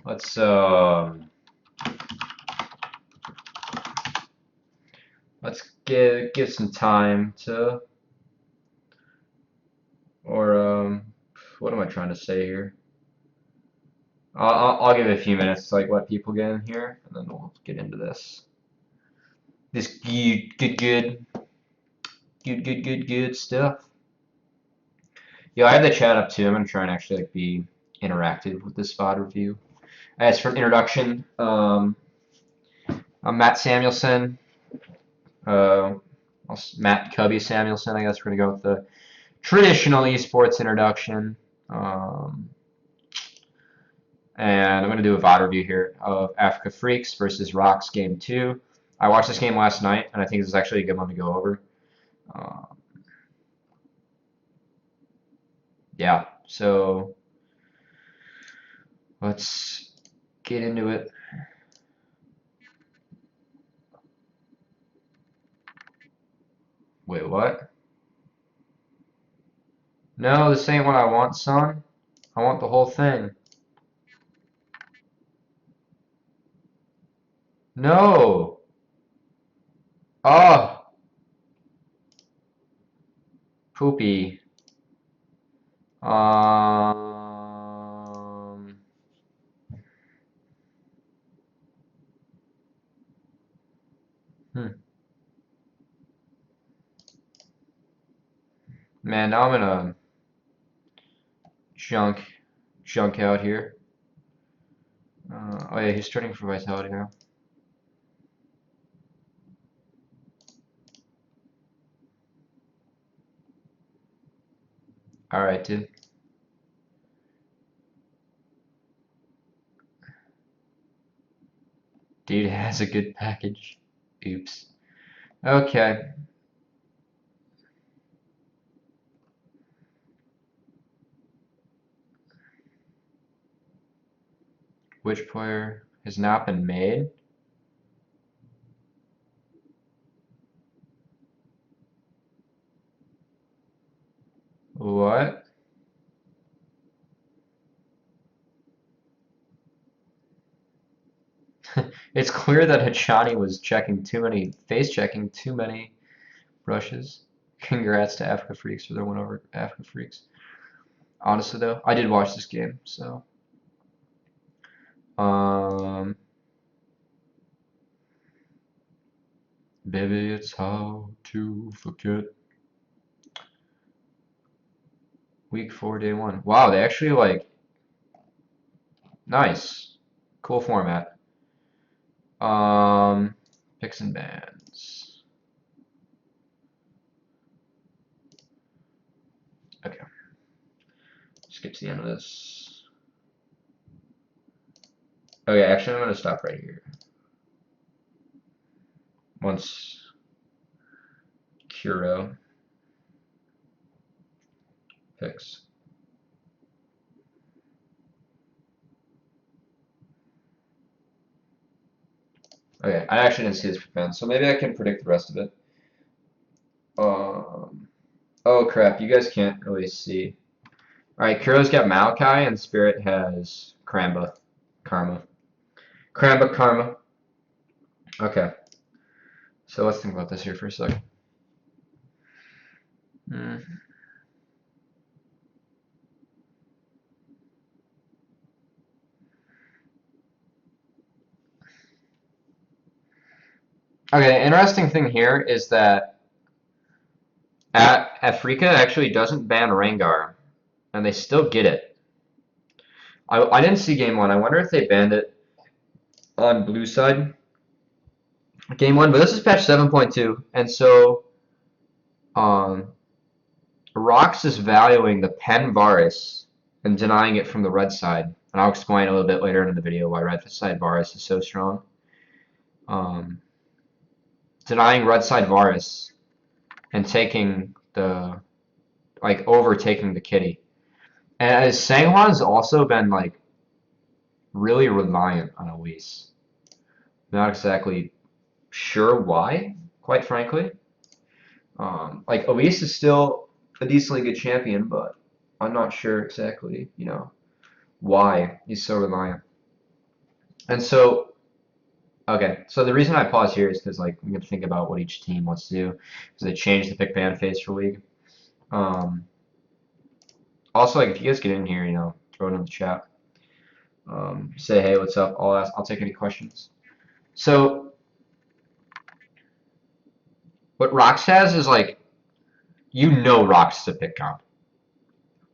let's give some time to, or what am I trying to say here? I'll give it a few minutes to like let people get in here, and then we'll get into this. This good stuff. Yeah, I have the chat up too. I'm gonna try and actually like be interactive with this VOD review. As for introduction, I'm Matt Samuelson. Uh, Matt Cubby Samuelson. I guess we're gonna go with the traditional esports introduction. Um, and I'm gonna do a VOD review here of Africa Freaks versus ROX Game 2. I watched this game last night, and I think this is actually a good one to go over. Uh, yeah, so let's get into it. Wait, what? No, this ain't what I want, son. I want the whole thing. No! Oh! Poopy. Um... Hmm. Man, now I'm gonna junk out here. Oh yeah, he's turning for vitality now. Alright, dude. Dude has a good package. Oops. Okay. Which player has not been made? What? It's clear that Hachani was face checking too many rushes. Congrats to Africa Freaks for their win over Africa Freaks. Honestly though, I did watch this game, so um baby it's how to forget. Week 4, day 1. Wow, they actually like nice. Cool format. Picks and bans. Okay. Skip to the end of this. Okay, actually I'm gonna stop right here. Once Kuro picks. Okay, I actually didn't see this for fans, so maybe I can predict the rest of it. Oh crap, you guys can't really see. Alright, Kuro's got Maokai and Spirit has Karma. Karma. Okay, so let's think about this here for a second. Okay, interesting thing here is that Afrika actually doesn't ban Rengar, and they still get it. I didn't see game 1. I wonder if they banned it on blue side. Game 1, but this is patch 7.2, and so ROX is valuing the Pen Varus and denying it from the red side. And I'll explain a little bit later in the video why red side Varus is so strong. Denying red side Varus and taking the, like, overtaking the kitty. And as Sanghwan's also been, like, really reliant on Elise. Not exactly sure why, quite frankly. Like, Elise is still a decently good champion, but I'm not sure exactly, why he's so reliant. And so, okay, so the reason I pause here is because like we have to think about what each team wants to do because they changed the pick ban phase for League. Um, Also, like if you guys get in here, throw it in the chat. Say hey, what's up? I'll take any questions. So what ROX has is like ROX is a pick comp,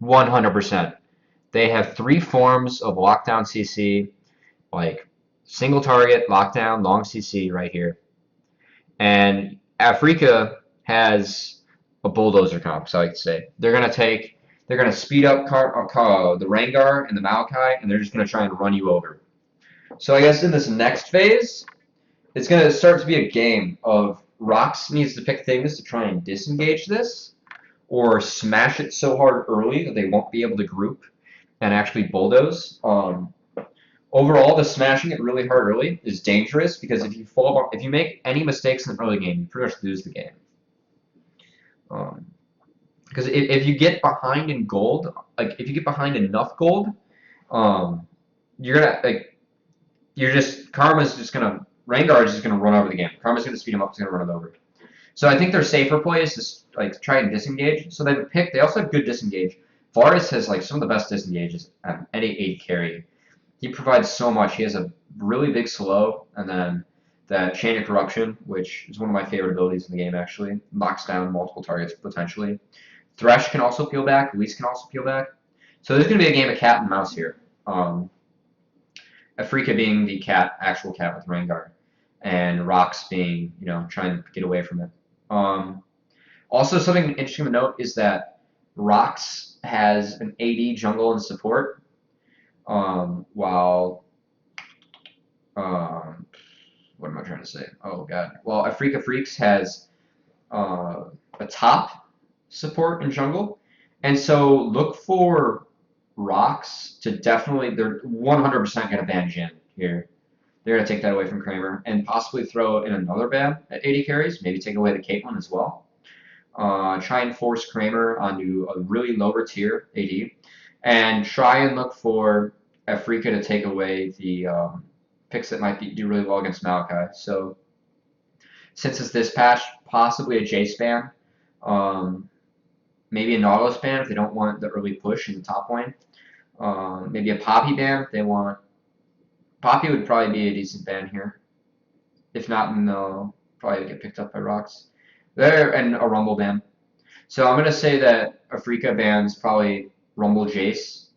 100%. They have 3 forms of lockdown CC, like single target, lockdown, long CC right here. And Africa has a bulldozer comp, so I could say. They're gonna speed up the Rengar and the Maokai, and they're just gonna try and run you over. So I guess in this next phase, it's gonna start to be a game of ROX needs to pick things to try and disengage this, or smash it so hard early that they won't be able to group and actually bulldoze. Overall, the smashing it really hard early is dangerous because if you make any mistakes in the early game, you pretty much lose the game. Because if you get behind in gold, like if you get behind enough gold, you're gonna like Rengar is just gonna run over the game. Karma's gonna speed him up, he's gonna run it over. So I think their safer play is to like try and disengage. So they also have good disengage. Varus has like some of the best disengages at any AD carry. He provides so much. He has a really big slow, and then that Chain of Corruption, which is one of my favorite abilities in the game actually. Knocks down multiple targets potentially. Thresh can also peel back, Luis can also peel back. So there's gonna be a game of cat and mouse here. Afrika being the actual cat with Rengar, and ROX being, trying to get away from it. Also, something interesting to note is that ROX has an AD, jungle, and support, while what am I trying to say? Oh god. Well, Afrika Freaks has a top support and jungle, and so look for ROX to definitely. They're 100% going to ban Jhin here. They're going to take that away from Kramer and possibly throw in another ban at 80 carries, maybe take away the Caitlyn as well. Try and force Kramer onto a really lower tier AD, and try and look for Afrika to take away the picks that might do really well against Maokai. So since it's this patch, possibly a Jace ban, maybe a Nautilus ban if they don't want the early push in the top lane. Maybe a Poppy ban if they want. Poppy would probably be a decent ban here. If not, then they'll probably get picked up by ROX. There, and a Rumble ban. So I'm going to say that Afrika bans probably Rumble Jace,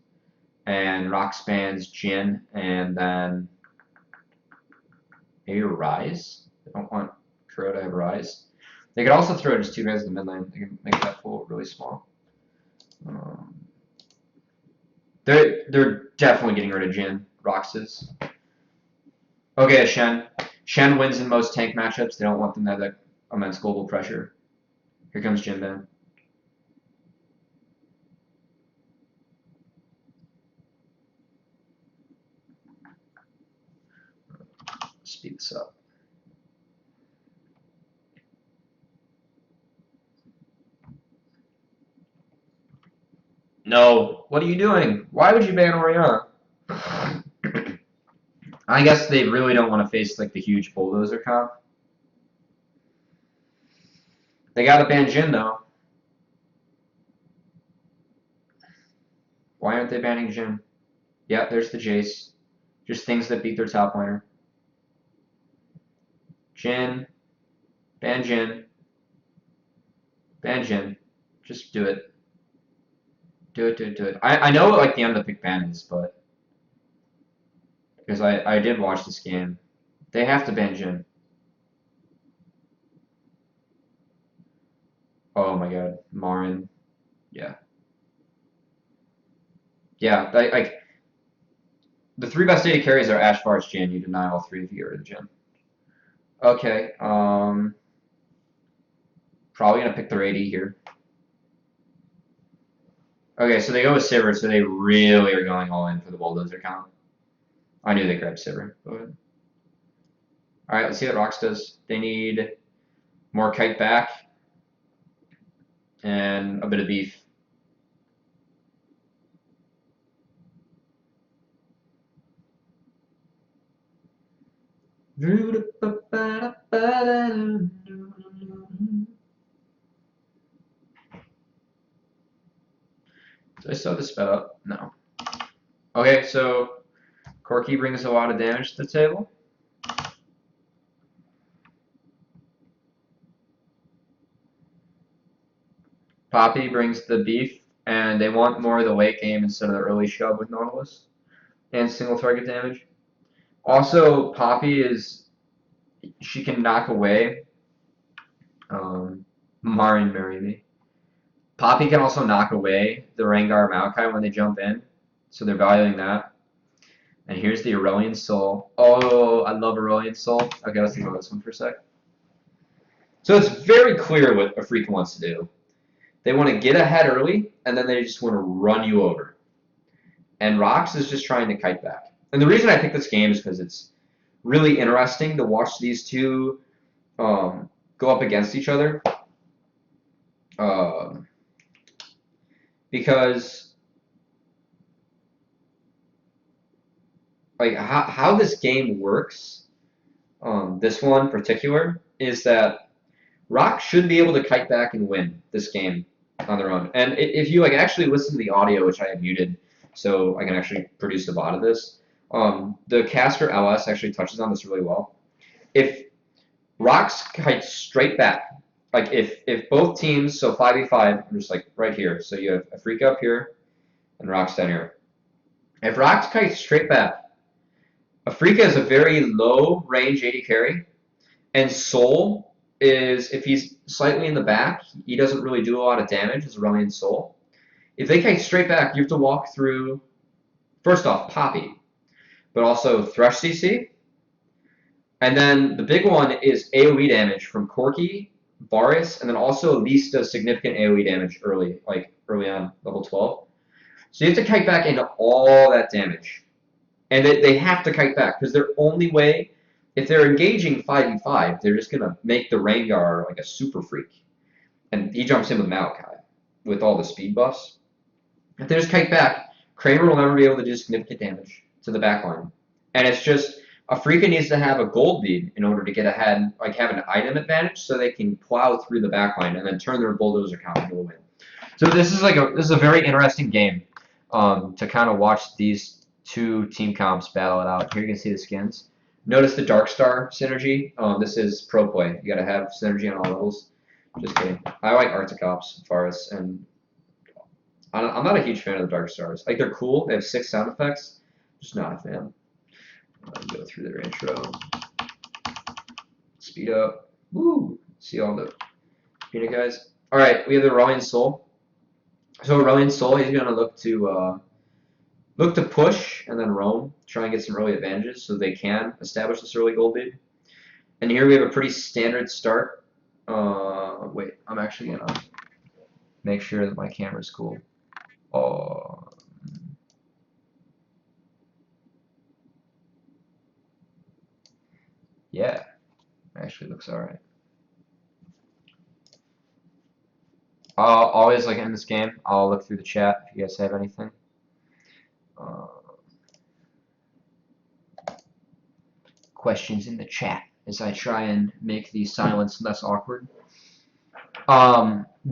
and ROX bans Jhin, and then maybe Rise. I don't want Kuro to have Rise. They could also throw just 2 guys in the mid lane. They can make that pool really small. They're definitely getting rid of Jhin. ROX is. Okay, Shen. Shen wins in most tank matchups. They don't want them to have that immense global pressure. Here comes Jhin ban. Speed this up. No. What are you doing? Why would you ban Orianna? I guess they really don't want to face like the huge bulldozer comp. They gotta ban Jhin though. Why aren't they banning Jhin? Yep, there's the Jace. Just things that beat their top laner. Jhin. Ban Jhin. Ban Jhin. Just do it. Do it, do it, do it. I know what like the end of the pick ban is, but because I did watch this game. They have to ban Jhin. Oh my god. Marin. Yeah. Yeah, like the 3 best data carries are Ash, Varus, Jhin. You deny all 3 if you get rid of Jhin. Okay, probably gonna pick their AD here. Okay, so they go with Sivir, so they really are going all in for the bulldozer count. I knew they grabbed Sivir. Alright, let's see what ROX does. They need more kite back and a bit of beef. I still have to sped up? No. Okay, so Corky brings a lot of damage to the table. Poppy brings the beef, and they want more of the late game instead of the early shove with Nautilus and single target damage. Also, Poppy she can knock away Marin marry me. Poppy can also knock away the Rengar Maokai when they jump in, so they're valuing that. And here's the Aurelion Soul. Oh, I love Aurelion Soul. Okay, let's think about this one for a sec. So it's very clear what Afrika wants to do. They want to get ahead early, and then they just want to run you over. And ROX is just trying to kite back. And the reason I picked this game is because it's really interesting to watch these two go up against each other. Because like how this game works, this one in particular, is that ROX should be able to kite back and win this game on their own. And if you like actually listen to the audio, which I have muted, so I can actually produce the bot of this, the caster LS actually touches on this really well. If ROX kites straight back, like if both teams, so 5v5, I'm just like right here, so you have Afrika up here and ROX down here. If ROX kites straight back, Afrika is a very low range AD carry, and Soul is, if he's slightly in the back, he doesn't really do a lot of damage as Aurelion Soul. If they kite straight back, you have to walk through, first off, Poppy, but also Thresh CC. And then the big one is AoE damage from Corky, Varus, and then also at least does significant AoE damage early, like early on, level 12. So you have to kite back into all that damage. And they have to kite back, because their only way, if they're engaging 5v5, they're just going to make the Rengar like a super freak. And he jumps in with Maokai, with all the speed buffs. If they just kite back, Kramer will never be able to do significant damage to the backline. And it's just, Afrika needs to have a gold lead in order to get ahead, like have an item advantage, so they can plow through the backline and then turn their bulldozer count into a win. So this is a very interesting game to kind of watch these two team comps battle it out. Here you can see the skins. Notice the Dark Star synergy. This is pro play. You gotta have synergy on all levels. Just kidding. I like Arcticops, Varus, and I'm not a huge fan of the Dark Stars. Like, they're cool. They have 6 sound effects. Just not a fan. Go through their intro. Speed up. Woo! See all the unit guys. All right, we have the Aurelion Soul. So Aurelion Soul, he's gonna look to push and then roam, try and get some early advantages so they can establish this early gold lead. And here we have a pretty standard start. Wait, I'm actually gonna make sure that my camera's cool. Yeah, actually looks alright. Always, like in this game, I'll look through the chat if you guys have anything. Questions in the chat as I try and make the silence less awkward.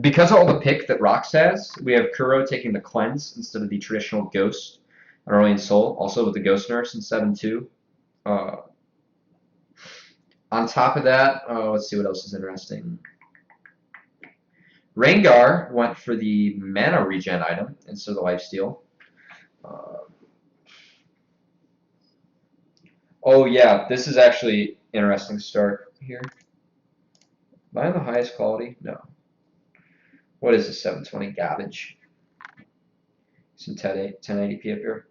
Because of all the pick that ROX has, we have Kuro taking the cleanse instead of the traditional ghost on Aurelion Soul, also with the ghost nurse in 7-2. On top of that, let's see what else is interesting. Rengar went for the mana regen item instead of the lifesteal. Oh yeah, this is actually interesting start here. Am I on the highest quality? No. What is this 720 garbage? Some 1080p up here.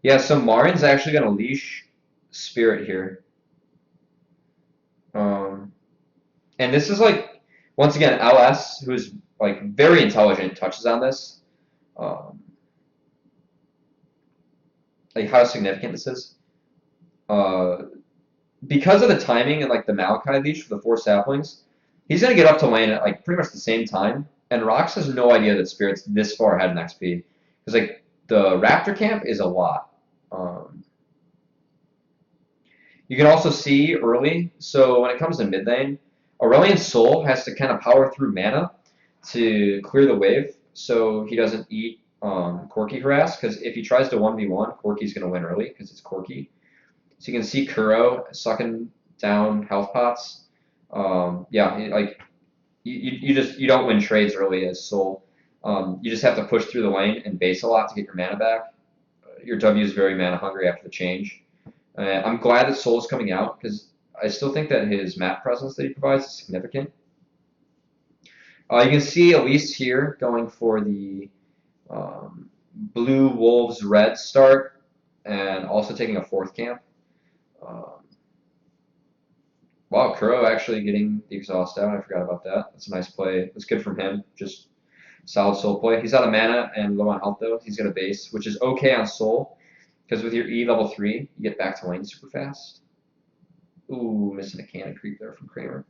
Yeah, so Marin's actually going to leash Spirit here. And this is like, once again, LS, who is like very intelligent, touches on this. Like how significant this is. Because of the timing and like the Maokai leash for the 4 saplings, he's going to get up to lane at like pretty much the same time. And ROX has no idea that Spirit's this far ahead in XP. Because like the Raptor camp is a lot. You can also see early, so when it comes to mid lane, Aurelion Sol has to kind of power through mana to clear the wave so he doesn't eat Corki harass, because if he tries to 1v1, Corki's going to win early because it's Corki. So you can see Kuro sucking down health pots. Yeah, like you don't win trades early as Sol. You just have to push through the lane and base a lot to get your mana back. Your W is very mana hungry after the change. I'm glad that Sol's coming out because I still think that his map presence that he provides is significant. You can see Elise here going for the blue wolves red start and also taking a 4th camp. Wow, Kuro actually getting the exhaust out. I forgot about that. That's a nice play. That's good from him. Just solid Soul play. He's out of mana and low on health though. He's got a base, which is okay on Soul because with your E level 3, you get back to lane super fast. Ooh, missing a cannon creep there from Kramer.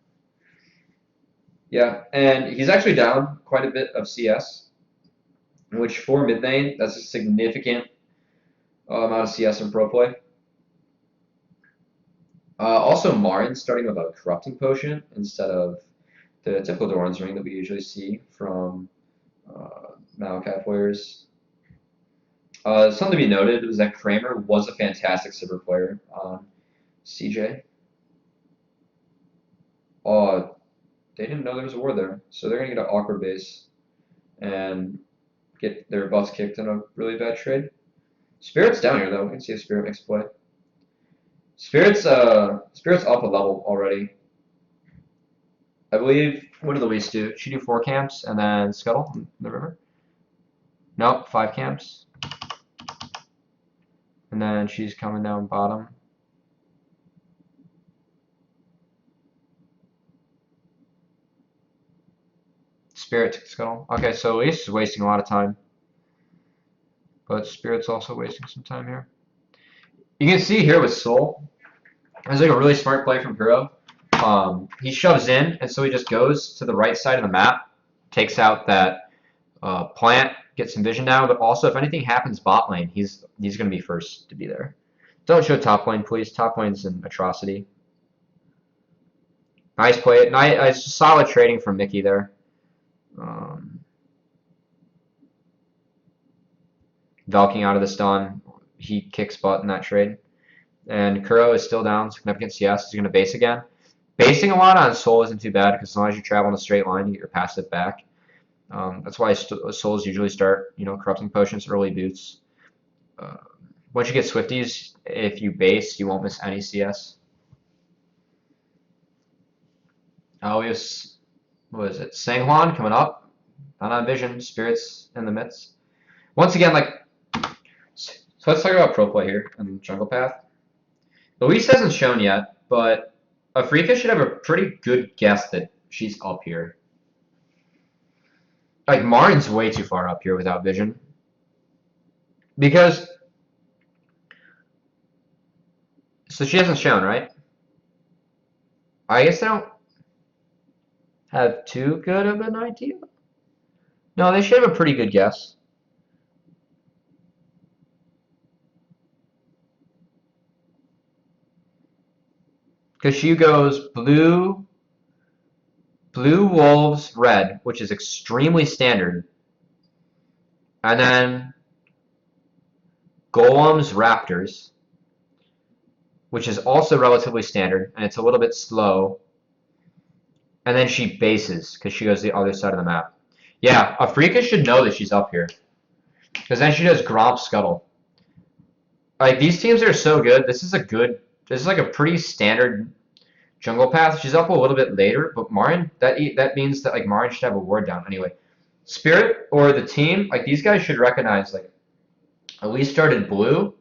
Yeah, and he's actually down quite a bit of CS, which for mid lane, that's a significant amount of CS in pro play. Also, Marin starting with a Corrupting Potion instead of the typical Doran's Ring that we usually see from Maokai players. Something to be noted was that Kramer was a fantastic Sivir player on CJ. They didn't know there was a war there, so they're going to get an awkward base and get their butts kicked in a really bad trade. Spirit's down here, though. We can see if Spirit makes a play. Spirit's up a level already. I believe, what did Elise do? She do 4 camps and then Scuttle in the river? Nope, 5 camps. And then she's coming down bottom. Spirit took Scuttle. Okay, so Elise is wasting a lot of time. But Spirit's also wasting some time here. You can see here with Soul, it's like a really smart play from Kuro. He shoves in, and so he just goes to the right side of the map, takes out that plant, gets some vision down, but also if anything happens bot lane, he's going to be first to be there. Don't show top lane, please. Top lane's an atrocity. Nice play. Nice, solid trading from Mickey there. Valking out of the stun. He kicks butt in that trade. And Kuro is still down. Significant CS. He's going to base again. Basing a lot on Soul isn't too bad because as long as you travel in a straight line, you get your passive back. That's why Souls usually start, Corrupting Potions, early boots. Once you get Swifties, if you base, you won't miss any CS. Oh, we have, what is it? Sanghuan coming up. Not on vision. Spirits in the midst. Once again, so let's talk about pro play here in Jungle Path. Elise hasn't shown yet, but Afrika should have a pretty good guess that she's up here. Like, Marin's way too far up here without vision. Because... So she hasn't shown, right? I guess I don't have too good of an idea. No, they should have a pretty good guess. Because she goes blue, wolves, red, which is extremely standard. And then golems, raptors, which is also relatively standard, and it's a little bit slow. And then she bases, because she goes to the other side of the map. Yeah, Afrika should know that she's up here. Because then she does Gromp Scuttle. Like, these teams are so good. This is like a pretty standard jungle path. She's up a little bit later, but Marin, that means that like Marin should have a ward down anyway. Spirit or the team, like these guys should recognize like Elise started blue.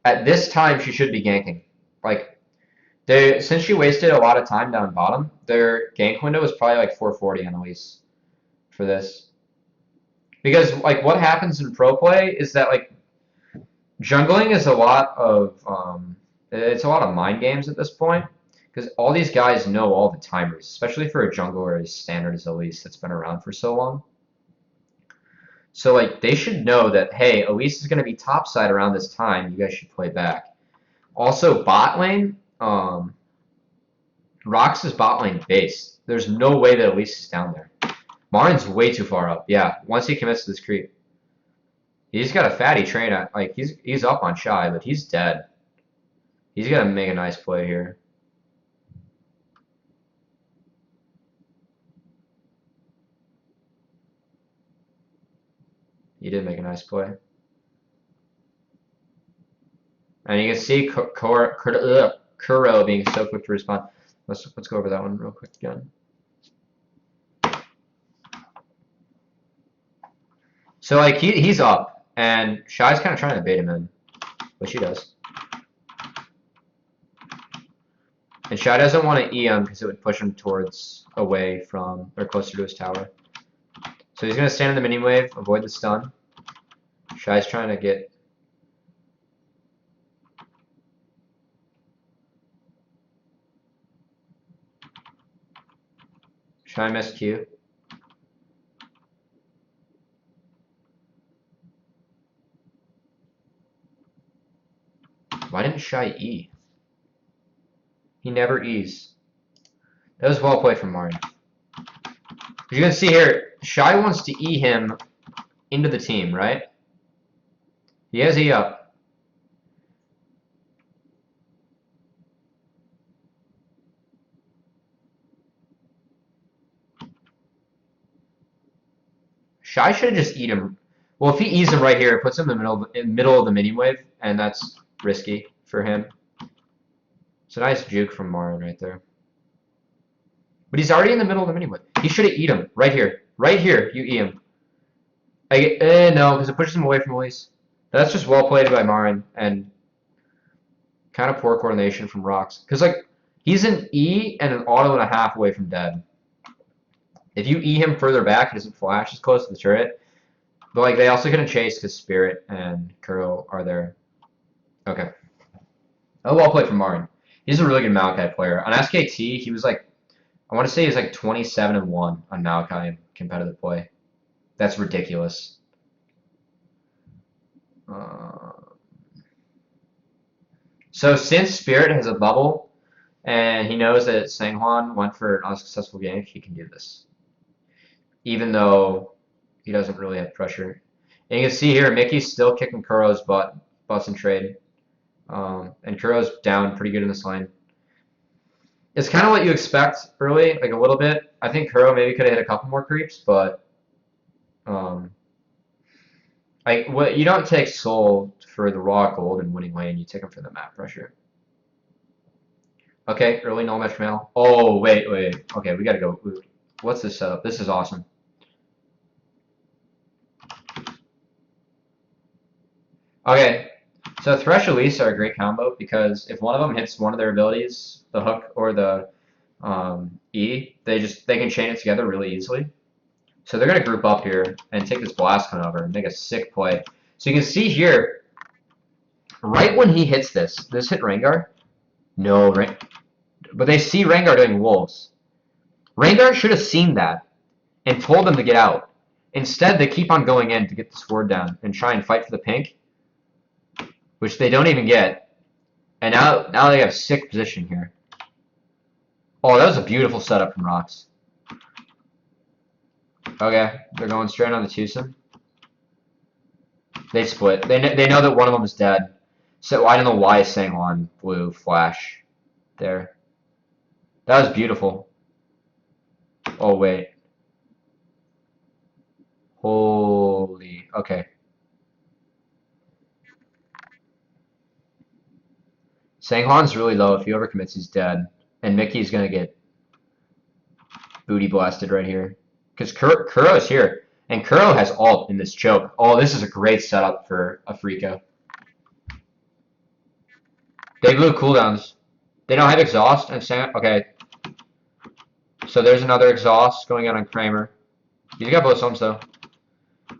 At this time, she should be ganking. Like since she wasted a lot of time down bottom, their gank window was probably like 440 on Elise for this. Because like what happens in pro play is that like jungling is a lot of it's a lot of mind games at this point. Because all these guys know all the timers, especially for a jungler as standard as Elise that's been around for so long. So, like, they should know that, hey, Elise is going to be topside around this time. You guys should play back. Also, bot lane, ROX is bot lane base. There's no way that Elise is down there. Marin's way too far up. Yeah, once he commits to this creep. He's got a fatty train. Like, he's up on Shy, but he's dead. He's got to make a nice play here. He did make a nice play. And you can see Kuro being so quick to respond. Let's go over that one real quick again. So like he's up, and Shy's kind of trying to bait him in, which he does. And Shy doesn't want to E him because it would push him towards away from or closer to his tower. So he's gonna stand in the mini wave, avoid the stun. Shy's trying to get. Shy missed Q. Why didn't Shy E? He never E's. That was well played from Marin. You can see here, Shy wants to E him into the team, right? He has E up. Shy should have just E'd him. Well, if he E's him right here, it puts him in the middle of the mini wave, and that's risky for him. It's a nice juke from Marin right there. But he's already in the middle of the mini wave. He should have E'd him right here. Right here, you E him. No, because it pushes him away from Elise. That's just well played by Marin, and kind of poor coordination from ROX. Because, like, he's an E and an auto and a half away from dead. If you E him further back, he doesn't flash as close to the turret. But, like, they also couldn't chase because Spirit and Kuro are there. Okay. Oh, well played from Marin. He's a really good Maokai player. On SKT, he was like, I want to say he was like 27-1 on Maokai in competitive play. That's ridiculous. So since Spirit has a bubble, and he knows that Sangwon went for an unsuccessful gank, he can do this. Even though he doesn't really have pressure. And you can see here, Mickey's still kicking Kuro's butts in trade. And Kuro's down pretty good in this line. It's kind of what you expect early, like a little bit. I think Kuro maybe could have hit a couple more creeps, but you don't take Soul for the raw gold and winning lane, you take him for the map pressure. Okay, early null match mantle. Oh, wait. Okay, we gotta go. What's this setup? This is awesome. Okay, so Thresh Elise are a great combo because if one of them hits one of their abilities, the hook or the E, they can chain it together really easily. So they're gonna group up here and take this blast cone over and make a sick play. So you can see here, right when he hits this hit Rengar? No, but they see Rengar doing wolves. Rengar should have seen that and told them to get out. Instead, they keep on going in to get this ward down and try and fight for the pink, which they don't even get. And now they have sick position here. Oh, that was a beautiful setup from ROX. Okay, they're going straight on the twosome. They split. They know that one of them is dead. So I don't know why Sangwon blew flash there. That was beautiful. Oh, wait. Holy. Okay. Sanghwan's really low. If he overcommits, he's dead. And Mickey's going to get booty blasted right here. Because Kuro's here. And Kuro has ult in this choke. Oh, this is a great setup for Afrika. They blew cooldowns. They don't have exhaust. Okay. So there's another exhaust going out on Kramer. He's got both homes though.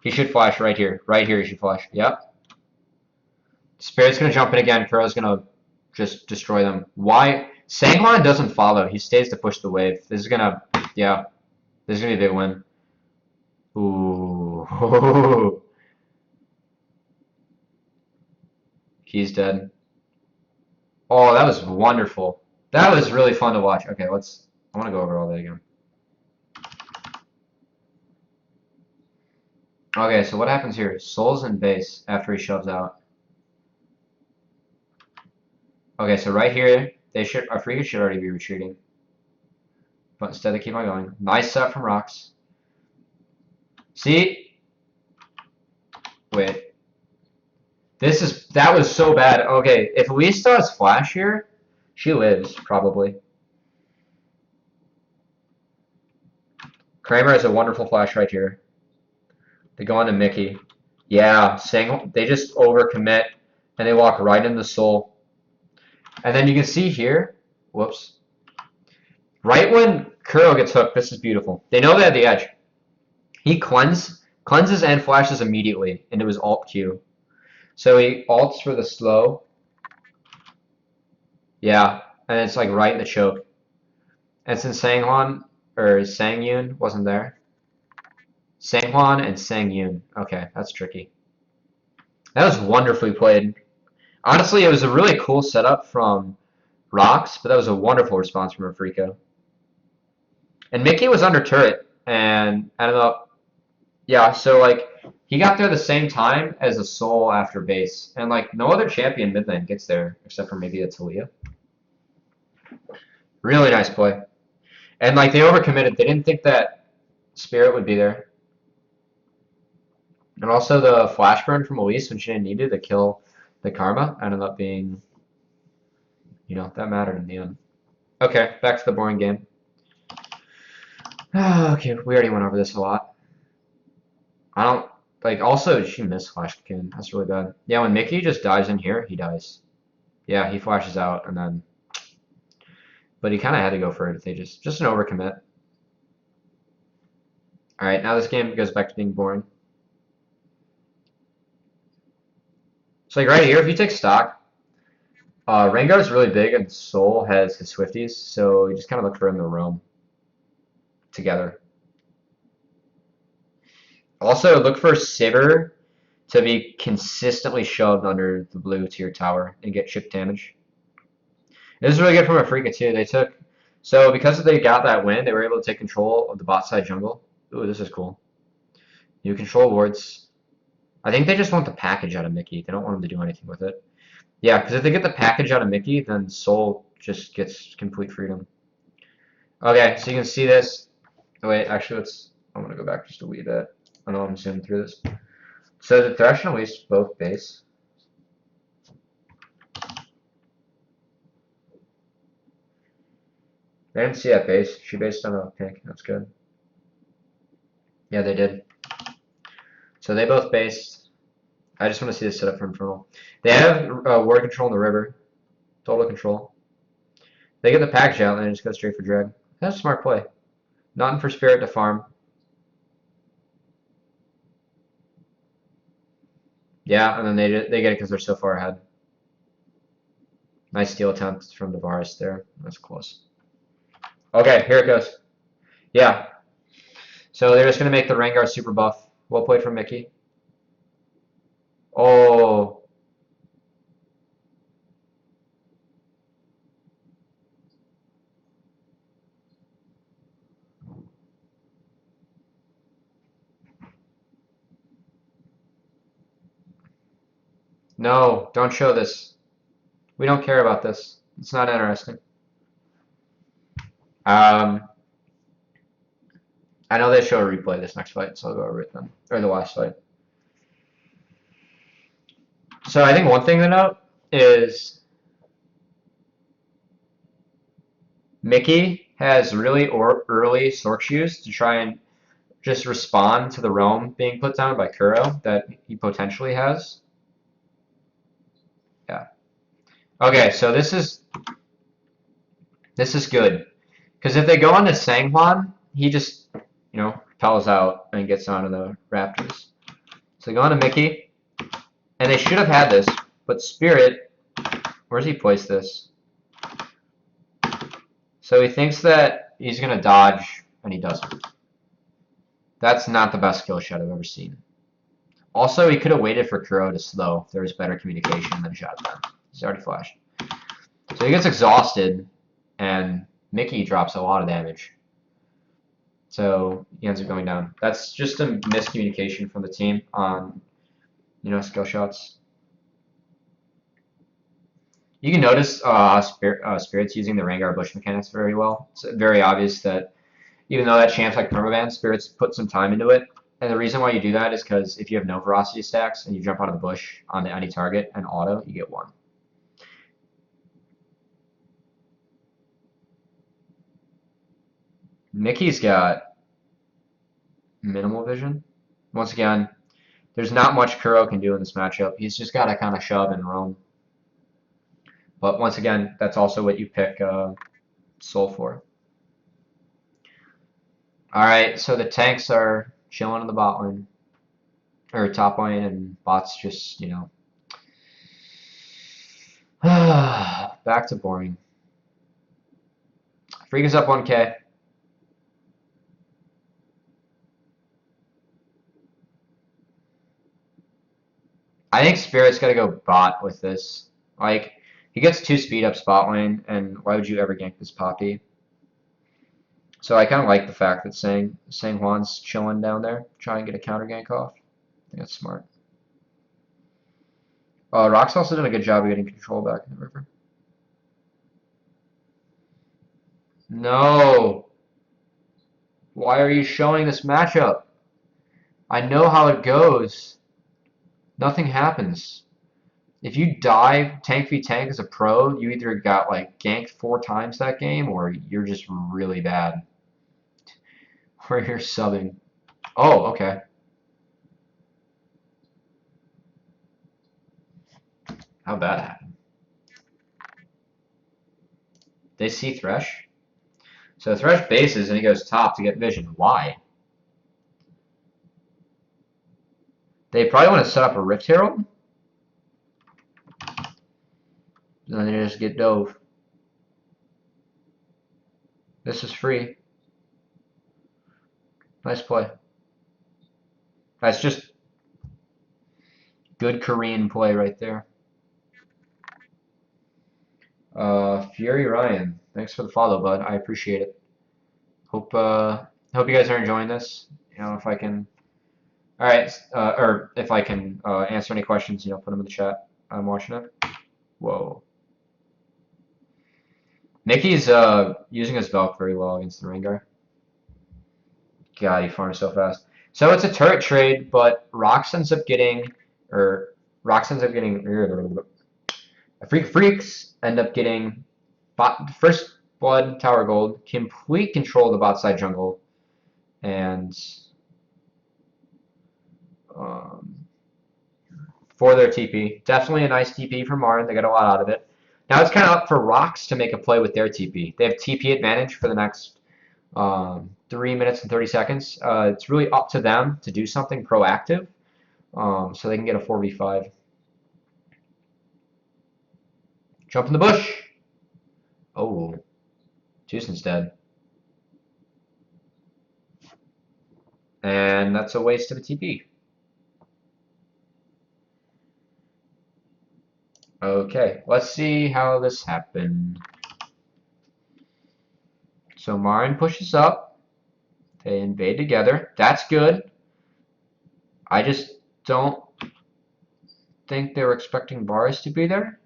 He should flash right here. Right here he should flash. Yep. Spirit's going to jump in again. Kuro's going to just destroy them. Why? Sangwon doesn't follow. He stays to push the wave. This is going to, yeah. This is going to be a big win. Ooh. He's dead. Oh, that was wonderful. That was really fun to watch. Okay, I want to go over all that again. Okay, so what happens here? Soul's in base after he shoves out. Okay, so right here, Afrika should already be retreating. But instead they keep on going. Nice set from ROX. See? Wait. That was so bad. Okay, if Lisa has flash here, she lives, probably. Kramer has a wonderful flash right here. They go on to Mickey. Yeah, they just overcommit, and they walk right into Soul. And then you can see here, whoops. Right when Kuro gets hooked, this is beautiful. They know they have the edge. He cleanses and flashes immediately into his alt Q. So he alts for the slow. Yeah, and it's like right in the choke. And since Sanghwan or Sangyun wasn't there. Sanghwan and Sangyun. Okay, that's tricky. That was wonderfully played. Honestly, it was a really cool setup from ROX, but that was a wonderful response from Afrika. And Mickey was under turret, and I don't know. Yeah, so like he got there the same time as the Soul after base, and like no other champion mid lane gets there except for maybe a Talia. Really nice play, and like they overcommitted. They didn't think that Spirit would be there, and also the flash burn from Elise when she didn't need it to kill the Karma ended up being, you know, that mattered in the end. Okay, back to the boring game. Okay, we already went over this a lot. I don't like. Also, she missed flash cocoon. That's really bad. Yeah, when Mickey just dives in here, he dies. Yeah, he flashes out and then. But he kind of had to go for it if they just an overcommit. All right, now this game goes back to being boring. So like right here, if you take stock, Rengar is really big and Soul has his Swifties, so you just kind of look for him to roam together. Also, look for Sivir to be consistently shoved under the blue tier tower and get chip damage. This is really good from Afrika too. So because they got that win, they were able to take control of the bot side jungle. Ooh, this is cool. You control wards. I think they just want the package out of Mickey. They don't want him to do anything with it. Yeah, because if they get the package out of Mickey, then Soul just gets complete freedom. Okay, so you can see this. Oh, wait, actually, I'm going to go back just a wee bit. I know I'm zooming through this. So the Thresh and Elise both base. They didn't see that base. She based on a pink. That's good. Yeah, they did. So they both based. I just want to see the setup for Infernal. They have ward control in the river. Total control. They get the package out and they just go straight for drag. That's a smart play. Nothing for Spirit to farm. Yeah, and then they get it because they're so far ahead. Nice steal attempt from the Varus there. That's close. Okay, here it goes. Yeah. So they're just going to make the Rengar super buff. Well played from Mickey. Oh. No, don't show this. We don't care about this. It's not interesting. I know they show a replay this next fight, so I'll go over it then. Or the last fight. So I think one thing to note is Mickey has really early Sork shoes to try and just respond to the realm being put down by Kuro that he potentially has. Yeah. Okay, so this is good. Because if they go on to Sanghwan, he just, you know, propels out and gets onto the Raptors. So they go on to Mickey. And they should have had this, but Spirit, where's he placed this? So he thinks that he's going to dodge, and he doesn't. That's not the best skill shot I've ever seen. Also, he could have waited for Kuro to slow if there was better communication than shot at them. He's already flashed. So he gets exhausted, and Mickey drops a lot of damage. So he ends up going down. That's just a miscommunication from the team on, skill shots. You can notice Spirit's using the Rengar Bush mechanics very well. It's very obvious that even though that champ's like permaban, Spirit's put some time into it. And the reason why you do that is because if you have no velocity stacks and you jump out of the bush onto any target and auto, you get 1. Mickey's got minimal vision. Once again, there's not much Kuro can do in this matchup. He's just got to kind of shove and roam. But once again, that's also what you pick Soul for. Alright, so the tanks are chilling in the bot lane. Or top lane, and bot's just, back to boring. Freak is up 1k. I think Spirit's got to go bot with this. Like, he gets 2 speed up spot lane, and why would you ever gank this Poppy? So I kind of like the fact that Sang-Hwan's chilling down there, trying to get a counter gank off. I think that's smart. ROX also did a good job of getting control back in the river. No! Why are you showing this matchup? I know how it goes. Nothing happens. If you die tank v tank as a pro, you either got like ganked 4 times that game, or you're just really bad. Or you're subbing. Oh, okay. How'd that happen? They see Thresh? So Thresh bases and he goes top to get vision. Why? They probably want to set up a Rift Herald. And then they just get dove. This is free. Nice play. That's just good Korean play right there. Fury Ryan, thanks for the follow, bud. I appreciate it. Hope you guys are enjoying this. If I can, all right, or if I can answer any questions, put them in the chat. I'm watching it. Whoa. Mickey's using his Valk very well against the Rengar. God, he farms so fast. So it's a turret trade, but ROX ends up getting, Freaks end up getting first blood tower gold, complete control of the bot side jungle, and for their TP. Definitely a nice TP from Marn. They got a lot out of it. Now it's kind of up for ROX to make a play with their TP. They have TP advantage for the next 3 minutes and 30 seconds. It's really up to them to do something proactive so they can get a 4v5. Jump in the bush. Oh, Tusen's dead. And that's a waste of a TP. Okay, let's see how this happened. So Marin pushes up. They invade together. That's good. I just don't think they were expecting Varus to be there.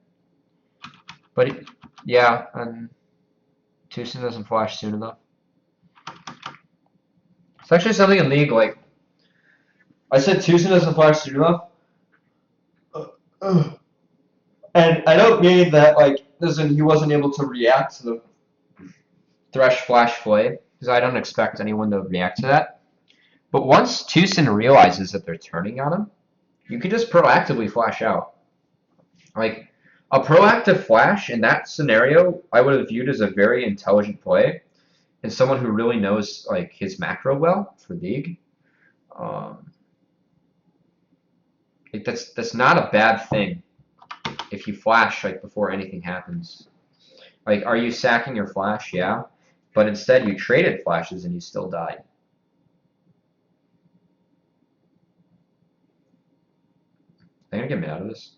But yeah, and Tusen doesn't flash soon enough. It's actually something in League, like, I said Tusen doesn't flash soon enough. And I don't mean that, like, he wasn't able to react to the Thresh flash play, because I don't expect anyone to react to that. But once Tusen realizes that they're turning on him, you can just proactively flash out. Like, a proactive flash in that scenario, I would have viewed as a very intelligent play, and someone who really knows like his macro well for League. That's not a bad thing if you flash like before anything happens. Like, are you sacking your flash? Yeah, but instead you traded flashes and you still died. Are they gonna get me out of this?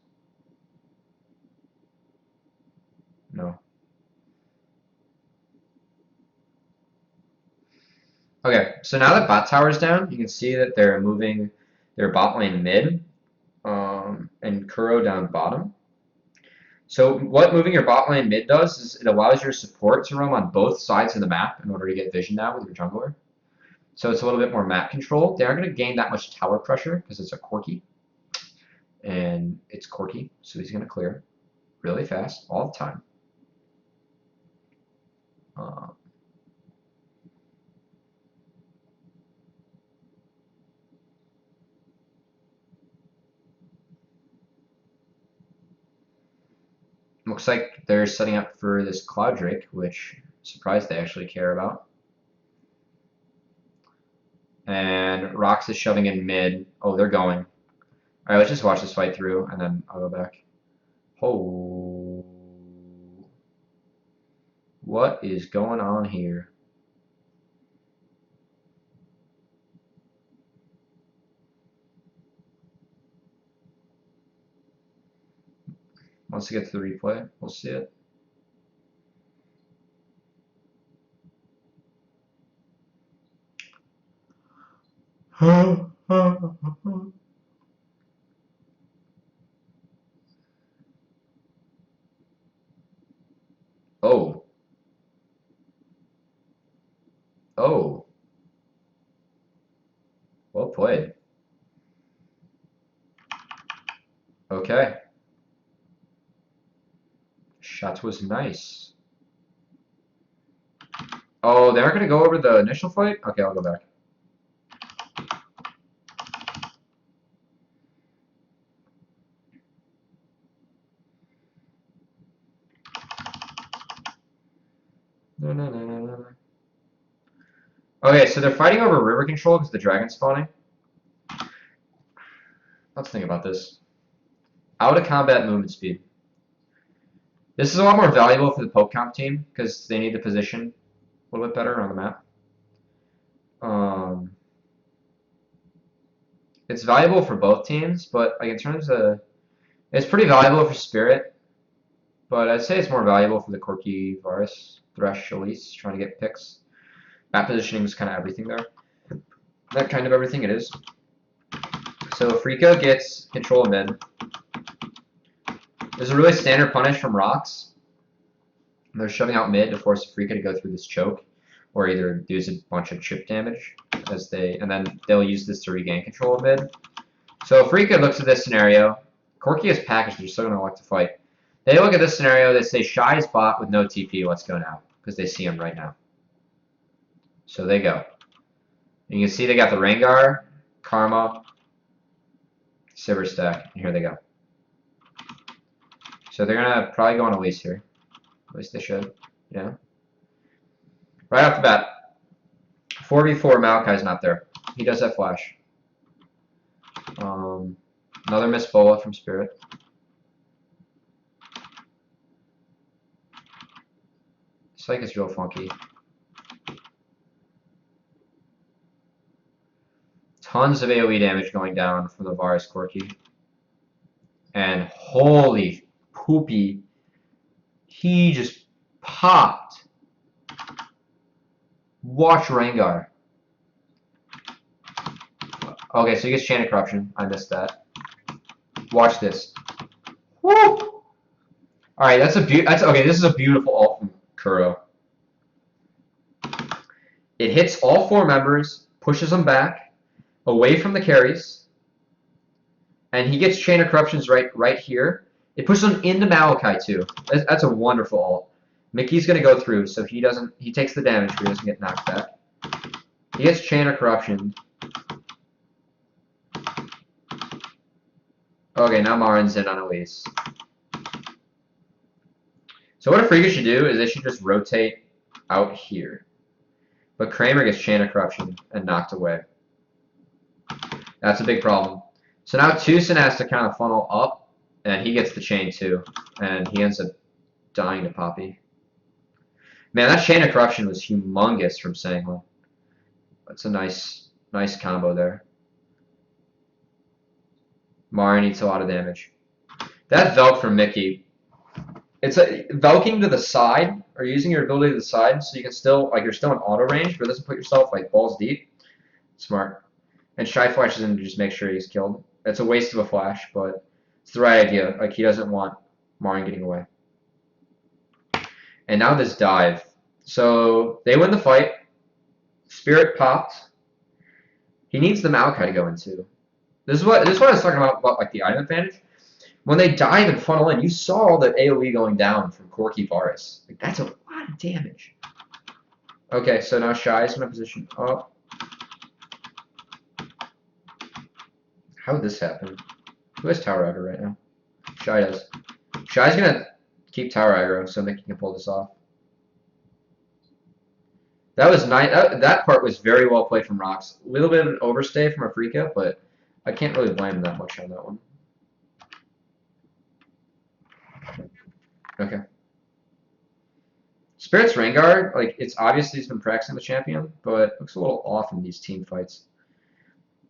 No. Okay, so now that bot tower's down, you can see that they're moving their bot lane mid, and Kuro down bottom. So what moving your bot lane mid does is it allows your support to roam on both sides of the map in order to get vision now with your jungler. So it's a little bit more map control. They aren't going to gain that much tower pressure because it's a Corki. And it's Corki, so he's going to clear really fast all the time. Looks like they're setting up for this Cloud Drake, which I'm surprised they actually care about. And ROX is shoving in mid. Oh, they're going. Alright, let's just watch this fight through, and then I'll go back. Oh. What is going on here? Once we get to the replay, we'll see it. Oh. Oh. Well played. Okay. Shot was nice. Oh, they aren't going to go over the initial fight? Okay, I'll go back. No. Okay, so they're fighting over river control because the dragon's spawning. Let's think about this. Out of combat movement speed. This is a lot more valuable for the poke comp team because they need the position a little bit better on the map. It's valuable for both teams, but like in terms of, it's pretty valuable for Spirit, but I'd say it's more valuable for the Corki, Varus, Thresh, Elise, trying to get picks. Map positioning is kind of everything there. That kind of everything it is. So Frika gets control of mid. There's a really standard punish from ROX. They're shoving out mid to force Frika to go through this choke, or either use a bunch of chip damage as and then they'll use this to regain control of mid. So Frika looks at this scenario. Corki is packaged, they're still gonna elect to fight. They look at this scenario, they say Shy's bot with no TP, let's go now. Because they see him right now. So they go. And you can see they got the Rengar, Karma, Sivir stack, and here they go. So they're gonna probably go on Elise here. At least they should, yeah. Right off the bat, 4v4 Maokai's not there. He does have flash. Another missed bola from Spirit. Psych is real funky. Tons of AoE damage going down from the Varus Corki. And holy poopy, he just popped. Watch Rengar. Okay, so he gets Chain of Corruption. I missed that. Watch this. Woo! Alright, okay, this is a beautiful ult from Kuro. It hits all 4 members, pushes them back, away from the carries, and he gets Chain of Corruptions right here. It pushes him into Maokai too. That's a wonderful ult. Mickey's gonna go through, so he takes the damage, but he doesn't get knocked back. He gets Chain of Corruption. Okay, now Marin's in on Elise. So what a Frika should do is they should just rotate out here. But Kramer gets Chain of Corruption and knocked away. That's a big problem. So now Tucson has to kind of funnel up, and he gets the chain too. And he ends up dying to Poppy. Man, that Chain of Corruption was humongous from Sangla. That's a nice combo there. Marin eats a lot of damage. That Velk from Mickey. It's a Velking to the side, or using your ability to the side, so you can still, like, you're still in auto range, but it doesn't put yourself, like, balls deep. Smart. And Shy flashes in to just make sure he's killed. It's a waste of a flash, but it's the right idea. Like, he doesn't want Marin getting away. And now this dive. So they win the fight. Spirit popped. He needs the Maokai to go into. This is what I was talking about like the item advantage. When they dive and funnel in, you saw the AoE going down from Corky Varus. Like, that's a lot of damage. Okay, so now Shy's in a position up. How did this happen? Who has tower aggro right now? Shy does. Shy's gonna keep tower aggro so Mickey can pull this off. That was nice. That part was very well played from ROX. A little bit of an overstay from Afrika, but I can't really blame him that much on that one. Okay. Spirit's Rengar, like, it's obvious he's been practicing the champion, but looks a little off in these team fights.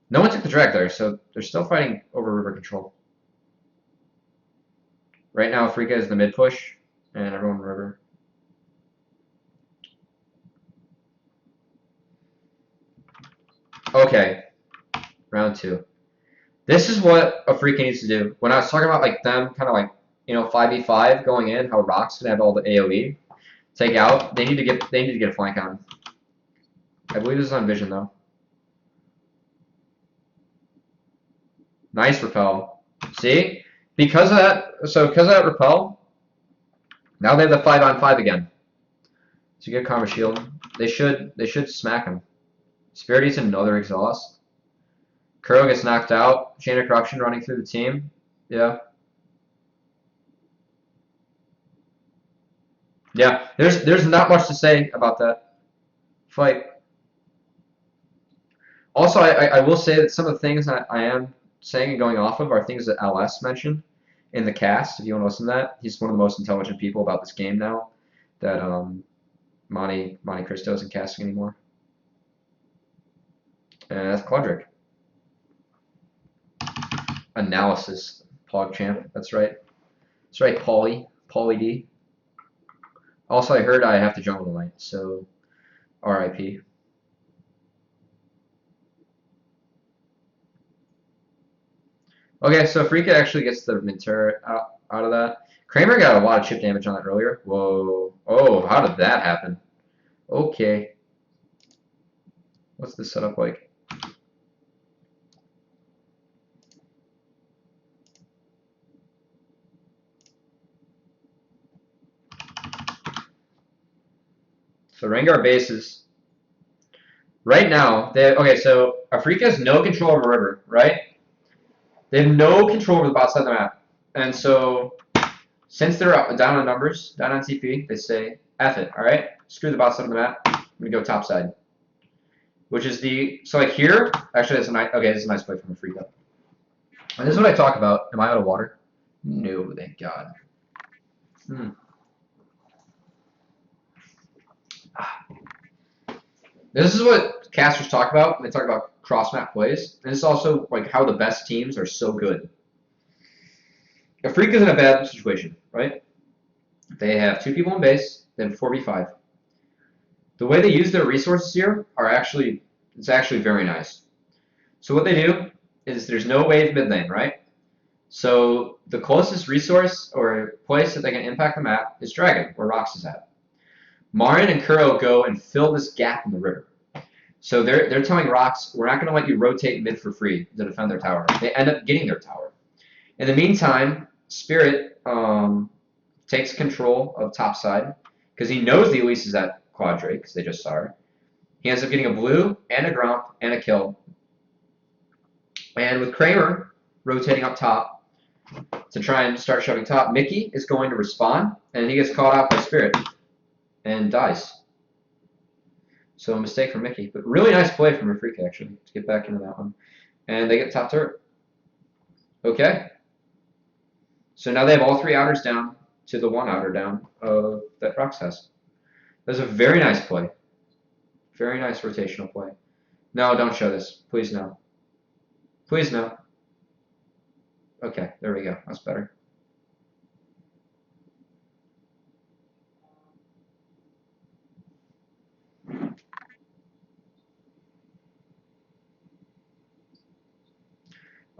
No one took the drag there, so they're still fighting over river control. Right now, Afrika is the mid push, and everyone river. Okay, round 2. This is what Afrika needs to do. When I was talking about, like, them kind of like, you know, 5v5 going in, how ROX can have all the AoE take out, they need to get a flank on. I believe this is on vision though. Nice repel. See? Because of that repel, now they have the 5-on-5 again. So get Karma Shield. They should smack him. Spirit eats another exhaust. Kuro gets knocked out. Chain of Corruption running through the team. Yeah. Yeah. There's not much to say about that fight. Also, I will say that some of the things that I am saying and going off of are things that LS mentioned in the cast. If you want to listen to that, he's one of the most intelligent people about this game now. That Monte Cristo isn't casting anymore. And that's Quadric. Analysis, PogChamp. That's right. That's right, Paulie D. Also, I heard I have to jungle tonight, so RIP. Okay, so Afrika actually gets the mid turret out of that. Kramer got a lot of chip damage on that earlier. Whoa. Oh, how did that happen? Okay. What's this setup like? So Rengar bases. Right now, okay, so Afrika has no control over river, right? They have no control over the bot side of the map. And so, since they're down on numbers, down on TP, they say, F it, alright? Screw the bot side of the map. I'm going to go top side. Which is so like here, actually that's a nice, okay, this is a nice play from Afrika. And this is what I talk about. Am I out of water? No, thank God. This is what casters talk about when they talk about cross-map plays. And this is also like how the best teams are so good. Afrika's in a bad situation, right? They have 2 people in base, they have 4v5. The way they use their resources here it's actually very nice. So what they do is there's no wave mid lane, right? So the closest resource or place that they can impact the map is Dragon, where ROX is at. Marin and Kuro go and fill this gap in the river. So they're telling ROX, we're not going to let you rotate mid for free to defend their tower. They end up getting their tower. In the meantime, Spirit takes control of top side because he knows the Elise is at Quadric because they just saw her. He ends up getting a blue and a Gromp and a kill. And with Kramer rotating up top to try and start shoving top, Mickey is going to respond and he gets caught out by Spirit and dies. So a mistake from Mickey, but really nice play from Afrika actually to get back into that one. And they get top turret. Okay. So now they have all 3 outers down to the 1 outer down that ROX has. That was a very nice play. Very nice rotational play. No, don't show this. Please no. Please no. Okay, there we go. That's better.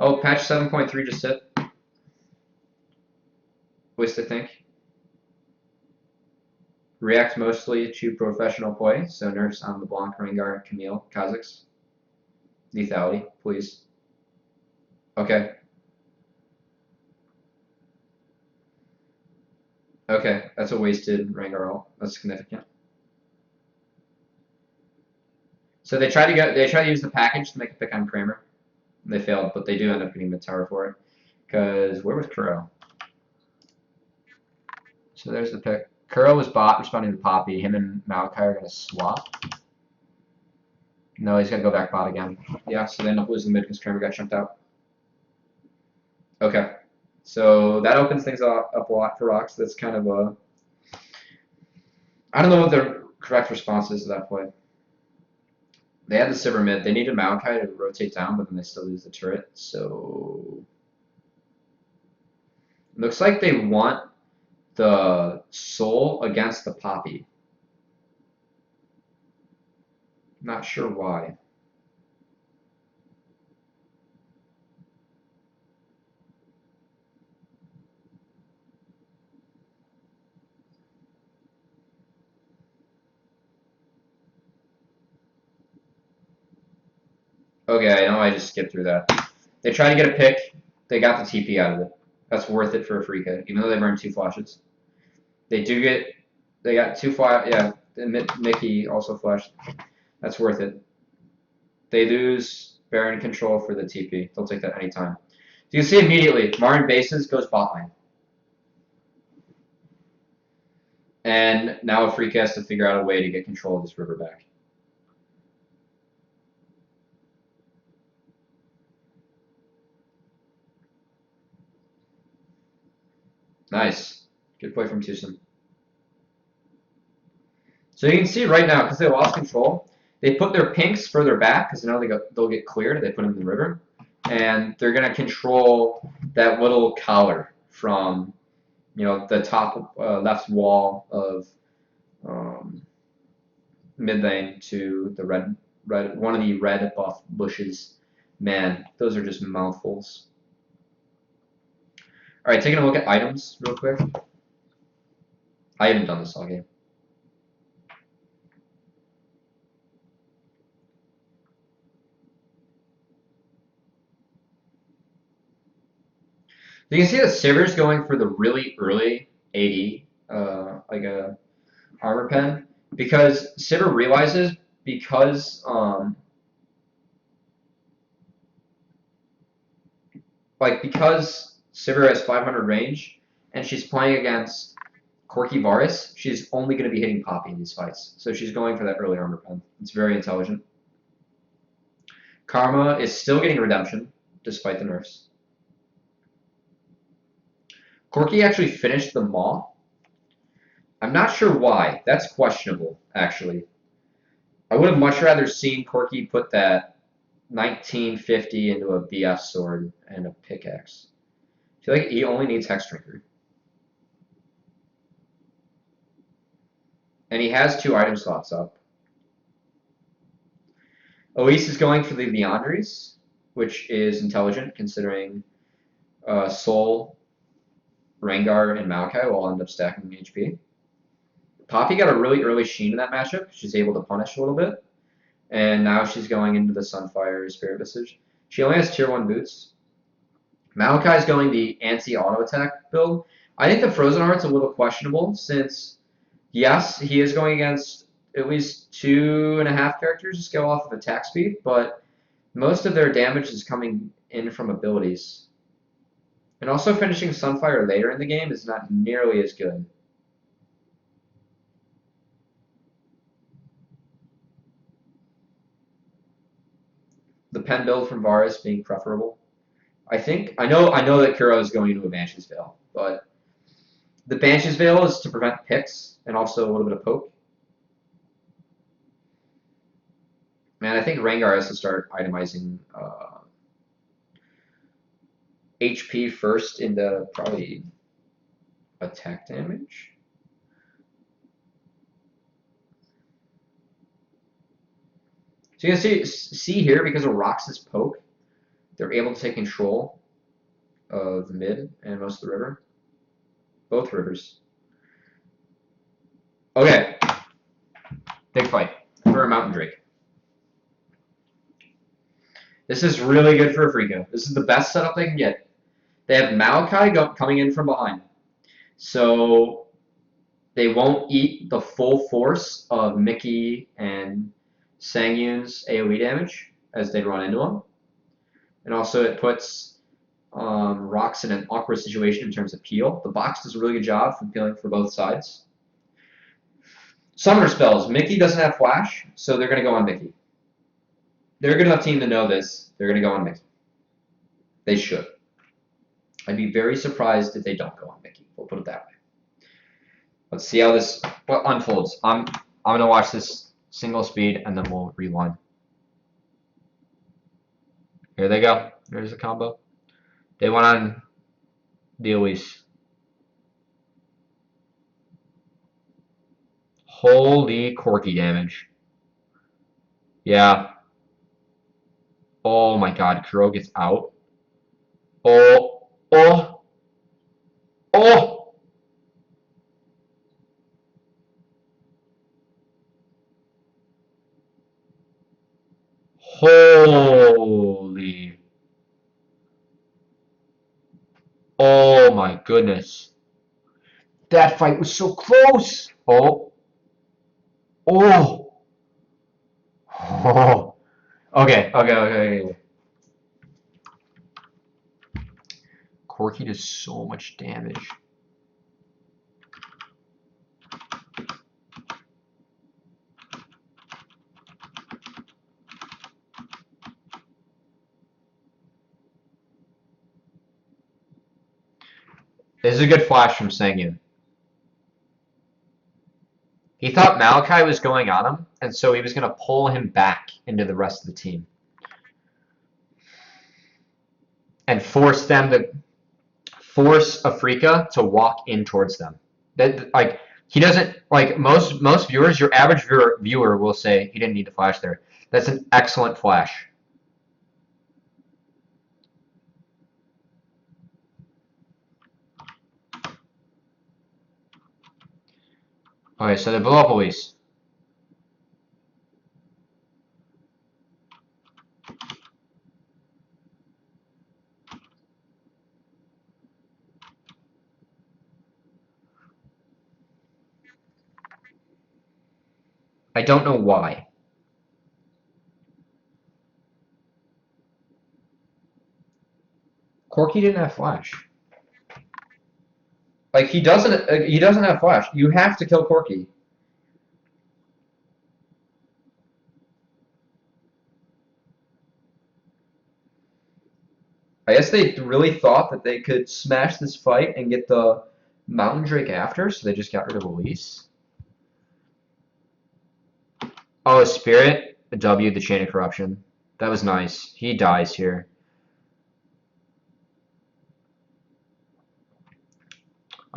Oh, patch 7.3 just hit. Waste to think. React mostly to professional play, so nerfs on LeBlanc, Rengar, Camille, Kha'Zix. Lethality, please. Okay. Okay, that's a wasted Rengar ult. That's significant. So they try to use the package to make a pick on Kramer. They failed, but they do end up getting mid tower for it. Because where was Kuro? So there's the pick. Kuro was bot responding to Poppy. Him and Maokai are gonna swap. No, he's gonna go back bot again. Yeah, so they end up losing mid because Kramer got jumped out. Okay. So that opens things up a lot for ROX. That's kind of a I don't know what the correct response is to that play. They had the Sivir mid. They needed Maokai to rotate down, but then they still lose the turret. So looks like they want the Soul against the Poppy. Not sure why. Okay, I know I just skipped through that. They tried to get a pick. They got the TP out of it. That's worth it for a free kick, even though they burned 2 flashes. They got 2 flash. Yeah, Mickey also flashed. That's worth it. They lose Baron control for the TP. They'll take that anytime. So you can see immediately, Marin bases goes bot lane. And now a Freak has to figure out a way to get control of this river back. Nice. Good play from Tucson. So you can see right now, because they lost control, they put their pinks further back because they know they'll get cleared. They put them in the river. And they're going to control that little collar from, the top left wall of mid lane to the red one of the red buff bushes. Man, those are just mouthfuls. All right, taking a look at items real quick. I haven't done this all game. You can see that Sivir's going for the really early AD, like a armor pen, because Sivir realizes because Sivir has 500 range and she's playing against Corki Varus, she's only going to be hitting Poppy in these fights. So she's going for that early armor pen. It's very intelligent. Karma is still getting redemption despite the nerfs. Corki actually finished the Maw. I'm not sure why. That's questionable, actually. I would have much rather seen Corki put that 1950 into a BF sword and a pickaxe. I feel like he only needs Hexdrinker. And he has 2 item slots up. Elise is going for the Leandries, which is intelligent considering Soul, Rengar, and Maokai will end up stacking HP. Poppy got a really early Sheen in that matchup. She's able to punish a little bit. And now she's going into the Sunfire Spirit Visage. She only has tier 1 boots. Maokai's going the anti-auto attack build. I think the Frozen Heart's a little questionable since, yes, he is going against at least 2.5 characters to scale off of attack speed, but most of their damage is coming in from abilities. And also finishing Sunfire later in the game is not nearly as good. The pen build from Varus being preferable. I know that Kuro is going into a Banshee's Veil, but the Banshee's Veil is to prevent picks and also a little bit of poke. Man, I think Rengar has to start itemizing HP first into probably attack damage. So you can see here because of ROX's poke, They're able to take control of the mid and most of the river. Both rivers. Okay. Big fight for a Mountain Drake. This is really good for a Freako. This is the best setup they can get. They have Malachi coming in from behind. So they won't eat the full force of Mickey and Sangyun's AoE damage as they run into them. And also it puts ROX in an awkward situation in terms of peel. The box does a really good job for peeling for both sides. Summoner spells. Mickey doesn't have flash, so they're going to go on Mickey. They're a good enough team to know this. They're going to go on Mickey. They should. I'd be very surprised if they don't go on Mickey. We'll put it that way. Let's see how this unfolds. I'm going to watch this single speed, and then we'll rewind. Here they go. There's the combo. They went on the Elise. Holy Corky damage. Yeah. Oh my god, Kuro gets out. Oh. Oh. Oh. Holy. Oh my goodness. That fight was so close. Oh. Oh. Oh. Okay. Corky does so much damage. This is a good flash from Sangyun. He thought Malachi was going on him, and so he was going to pull him back into the rest of the team. And force Afrika to walk in towards them. That, like, he doesn't, like, most viewers, your average viewer will say he didn't need the flash there. That's an excellent flash. Okay, so they blow up Elise. I don't know why. Corky didn't have flash. Like, he doesn't have flash. You have to kill Corky. I guess they really thought that they could smash this fight and get the Mountain Drake after, so they just got rid of Elise. Oh, Spirit W the Chain of Corruption. That was nice. He dies here.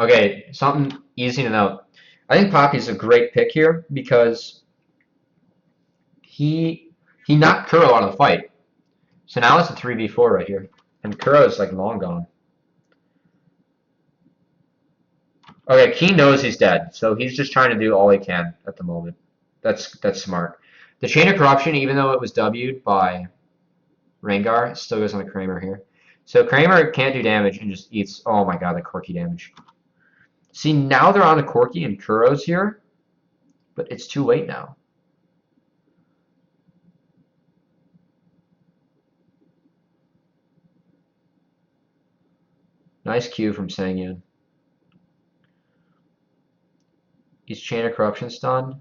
Okay, something easy to note. I think Poppy's a great pick here because he knocked Kuro out of the fight. So now it's a 3v4 right here. And Kuro's like long gone. Okay, Key knows he's dead, so he's just trying to do all he can at the moment. That's smart. The Chain of Corruption, even though it was W'd by Rengar, still goes on the Kramer here. So Kramer can't do damage and just eats, oh my god, the Corky damage. See, now they're on the Corky and Kuro's here, but it's too late now. Nice Q from Sangyun. He's Chain of Corruption stunned.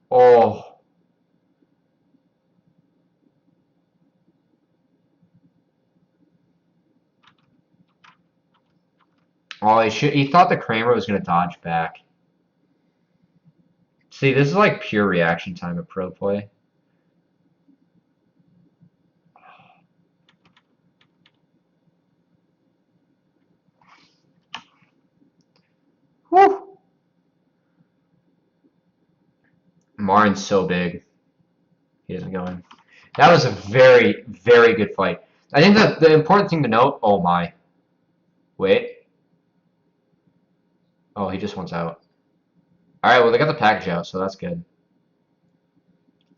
Oh. Oh, he thought the Kramer was going to dodge back. See, this is like pure reaction time of pro play. Whew. Marin's so big. He doesn't go in. That was a very, very good fight. I think that the important thing to note. Oh my. Wait. Oh, he just wants out. All right. Well, they got the package out, so that's good.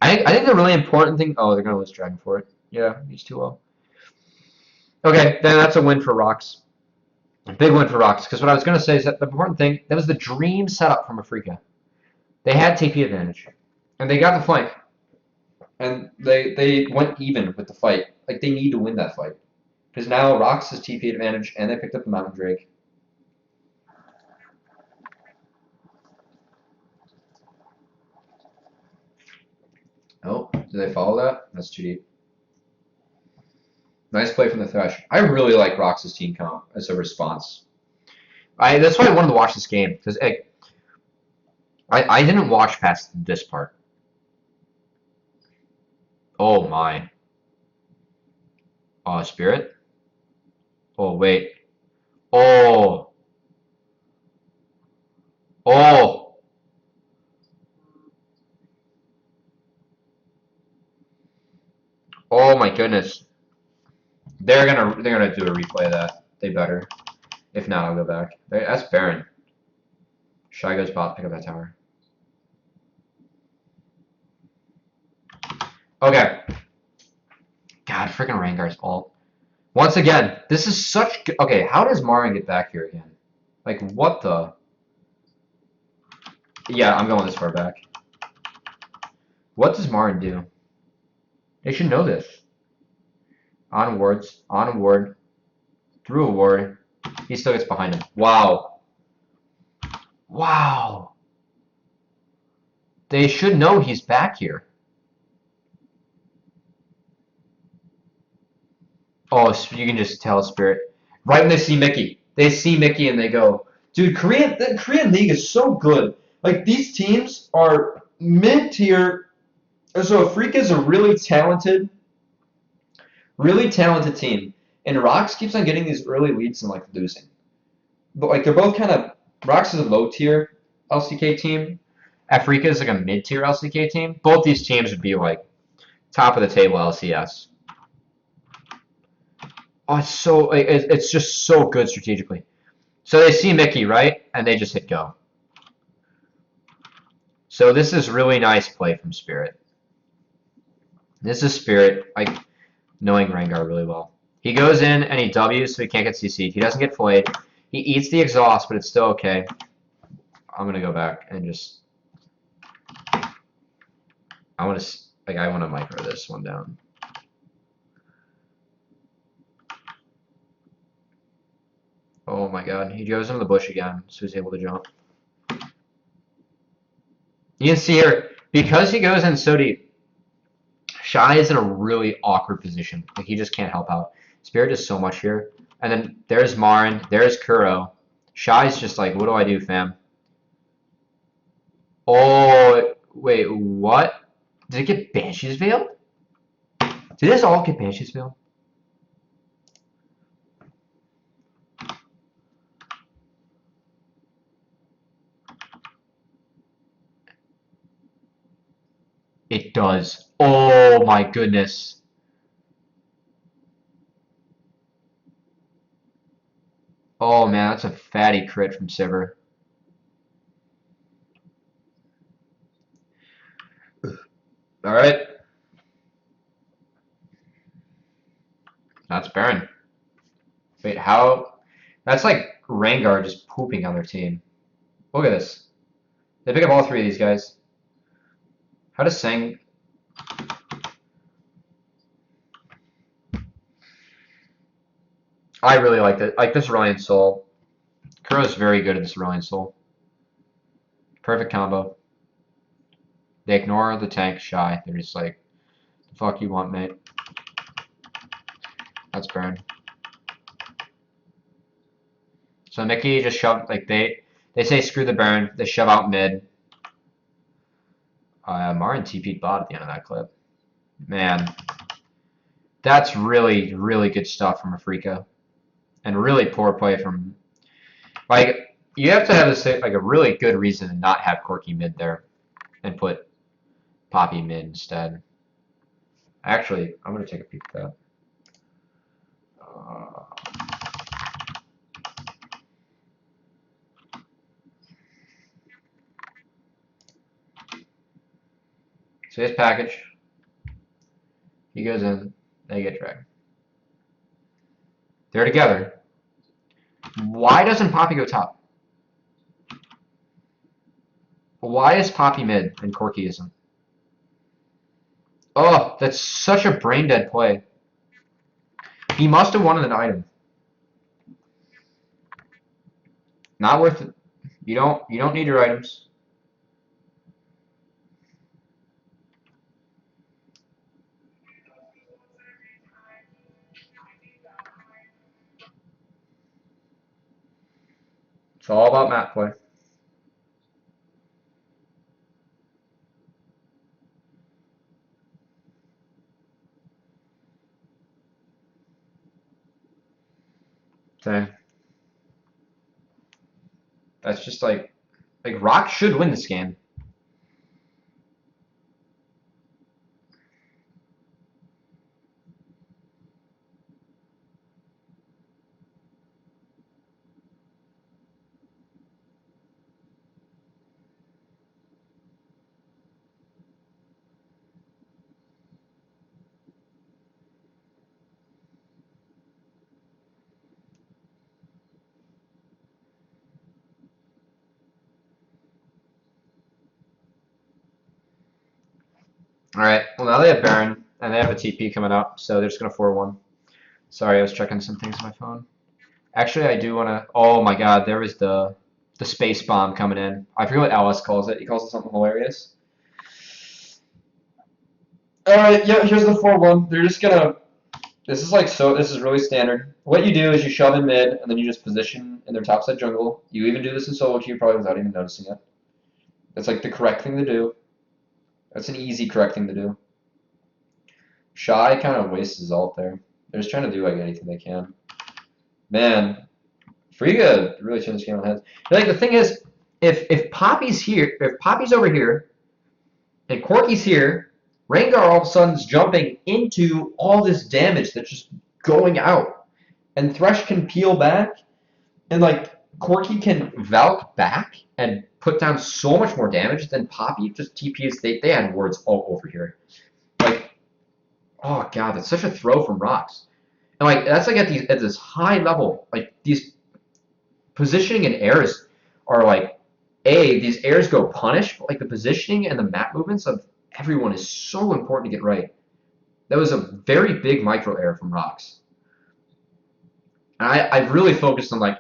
I think the really important thing. Oh, they're gonna lose Dragon for it. Yeah, he's too low. Okay, then that's a win for ROX. A big win for ROX. Because what I was gonna say is that the important thing, that was the dream setup from Afrika. They had TP advantage, and they got the flank, and they went even with the fight. Like they need to win that fight, because now ROX has TP advantage, and they picked up the Mountain Drake. Oh, did they follow that? That's too deep. Nice play from the Thresh. I really like ROX's team comp as a response. That's why I wanted to watch this game, because I didn't watch past this part. Oh my. Oh, Spirit? Oh, wait. Oh. Oh. Oh my goodness. They're gonna do a replay of that. They better. If not, I'll go back. That's Baron. Shy goes bot, pick up that tower. Okay. God, freaking Rengar's ult. Once again, this is such good. Okay, how does Marin get back here again? Like, what the? Yeah, I'm going this far back. What does Marin do? They should know this. On wards, on a ward, through a ward. He still gets behind him. Wow. Wow. They should know he's back here. Oh, you can just tell Spirit. Right when they see Mickey. They see Mickey and they go, dude, the Korean League is so good. Like, these teams are mid-tier. So Afrika is a really talented team. And ROX keeps on getting these early leads and, like, losing. But, like, they're both kind of... ROX is a low-tier LCK team. Afrika is, like, a mid-tier LCK team. Both these teams would be, like, top-of-the-table LCS. Oh, it's just so good strategically. So they see Mickey, right? And they just hit go. So this is really nice play from Spirit. This is Spirit, like, knowing Rengar really well. He goes in and he W's so he can't get CC'd. He doesn't get flayed. He eats the exhaust, but it's still okay. I'm gonna go back and just... I want to micro this one down. Oh my god, he goes into the bush again, so he's able to jump. You can see here, because he goes in so deep, Shy is in a really awkward position. Like, he just can't help out. Spirit does so much here. And then there's Marin, there's Kuro. Shy's just like, what do I do, fam? Oh, wait, what? Did it get Banshee's Veiled? Did this all get Banshee's Veiled? It does. Oh my goodness. Oh man, that's a fatty crit from Sivir. Alright. That's Baron. Wait, how? That's like Rengar just pooping on their team. Look at this. They pick up all three of these guys. How does Sang... I really like that. Like this Cerulean Soul. Kuro's very good at this Cerulean Soul. Perfect combo. They ignore the tank Shy. They're just like, the fuck you want, mate? That's Baron. So Mickey just shoved, like they say screw the Baron. They shove out mid. Marin TP'd bot at the end of that clip. Man, that's really, really good stuff from Afrika. And really poor play from, like, you have to have a really good reason to not have Corki mid there and put Poppy mid instead. Actually, I'm gonna take a peek at that. Uh, so his package, he goes in, they get dragged. They're together. Why doesn't Poppy go top? Why is Poppy mid and Corky isn't? Oh, that's such a brain dead play. He must have wanted an item. Not worth it. You don't need your items. It's all about map play. Dang. That's just like ROX should win this game. All right. Well, now they have Baron and they have a TP coming up, so they're just gonna 4-1. Sorry, I was checking some things on my phone. Actually, I do wanna. Oh my God, there was the space bomb coming in. I forget what Alice calls it. He calls it something hilarious. All right. Yeah. Here's the 4-1. They're just gonna. This is like so. This is really standard. What you do is you shove in mid, and then you just position in their topside jungle. You even do this in solo queue probably without even noticing it. That's like the correct thing to do. That's an easy correct thing to do. Shy kind of wastes his ult there. They're just trying to do like anything they can. Man, Frigga really turned this game on head. Like the thing is, if Poppy's here, if Poppy's over here, and Corky's here, Rengar all of a sudden is jumping into all this damage that's just going out, and Thresh can peel back, and like Corky can Valk back and put down so much more damage than Poppy just TPs. They had wards all over here. Like, oh god, that's such a throw from ROX. And like that's like at this high level, like these positioning and airs are like these airs go punish, but like the positioning and the map movements of everyone is so important to get right. That was a very big micro error from ROX. And I've really focused on like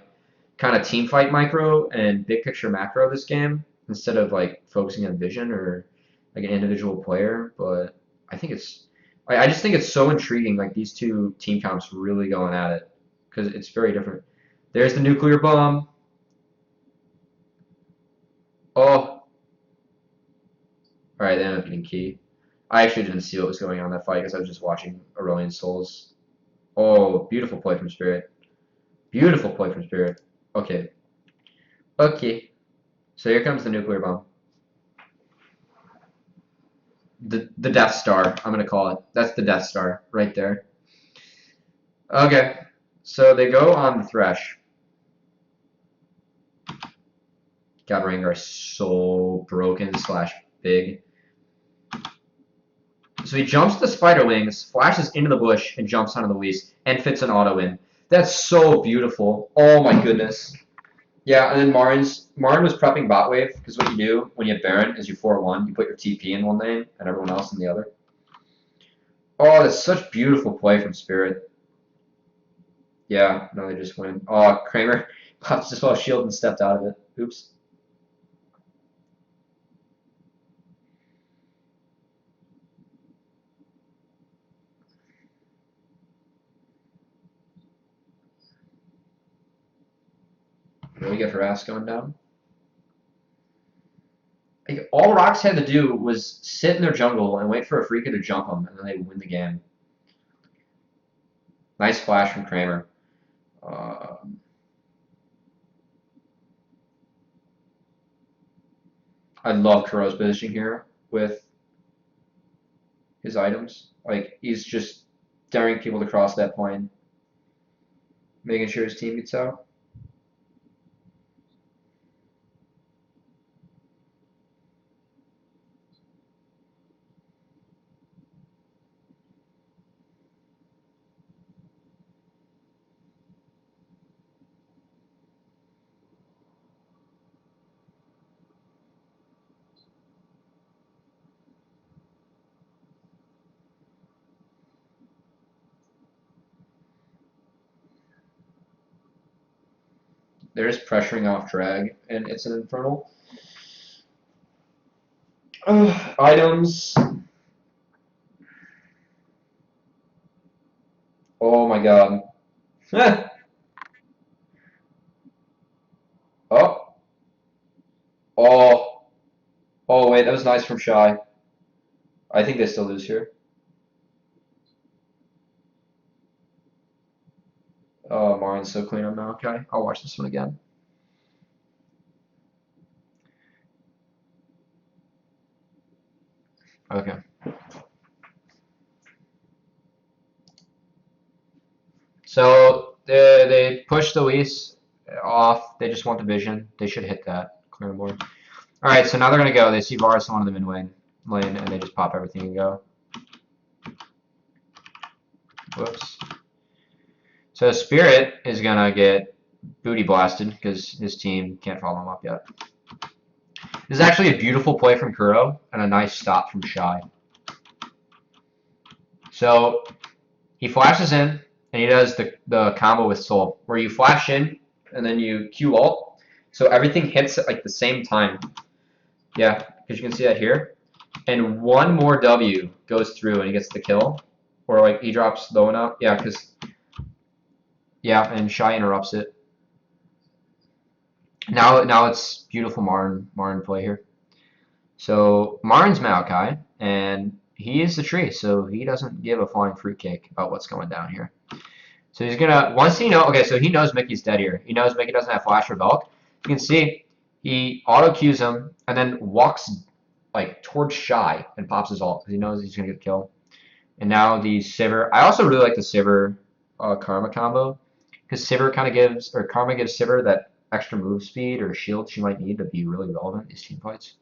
kind of team fight micro and big picture macro this game instead of like focusing on vision or like an individual player. But I think I just think it's so intriguing, like these two team comps really going at it because it's very different. There's the nuclear bomb. Oh, all right, they ended up getting key. I actually didn't see what was going on in that fight because I was just watching Aurelion Souls. Oh, beautiful play from Spirit. Beautiful play from Spirit. Okay. Okay. So here comes the nuclear bomb. The Death Star, I'm gonna call it. That's the Death Star right there. Okay. So they go on the Thresh. God, Rengar is so broken slash big. So he jumps the spider wings, flashes into the bush, and jumps onto the Whis, and fits an auto in. That's so beautiful. Oh my goodness. Yeah, and then Marin was prepping bot wave, because what you do when you have Baron is you 4-1, you put your TP in one lane and everyone else in the other. Oh, that's such beautiful play from Spirit. Yeah, no, they just win. Oh, Kramer pops just while shield and stepped out of it. Oops. Really get her ass going down. Like, all ROX had to do was sit in their jungle and wait for a Freaka to jump them, and then they win the game. Nice flash from Kramer. I love Kuro's positioning here with his items. Like he's just daring people to cross that plane, making sure his team gets out. There's pressuring off drag, and it's an infernal. Items. Oh my god. Oh. Oh. Oh wait, that was nice from Shy. I think they still lose here. Oh, Marin's so clean on Malachi. I'll watch this one again. Okay. So they push the Whis off. They just want the vision. They should hit that. Clear the board. All right, so now they're gonna go. They see Varus on the mid lane, and they just pop everything and go. Whoops. So Spirit is gonna get booty blasted because his team can't follow him up yet. This is actually a beautiful play from Kuro and a nice stop from Shy. So he flashes in and he does the combo with Soul, where you flash in and then you Q ult, so everything hits at like the same time. Yeah, because you can see that here. And one more W goes through and he gets the kill, or like he drops low enough. Yeah, because and Shy interrupts it. Now it's beautiful Marin play here. So Marin's Maokai, and he is the tree, so he doesn't give a flying fruitcake about what's going down here. So he's gonna okay, so he knows Mickey's dead here. He knows Mickey doesn't have flash or bulk. You can see he auto cues him and then walks like towards Shy and pops his ult because he knows he's gonna get killed. And now the Sivir. I also really like the Sivir Karma combo because Sivir kind of gives, or Karma gives Sivir that extra move speed or shield she might need to be really relevant in these team fights.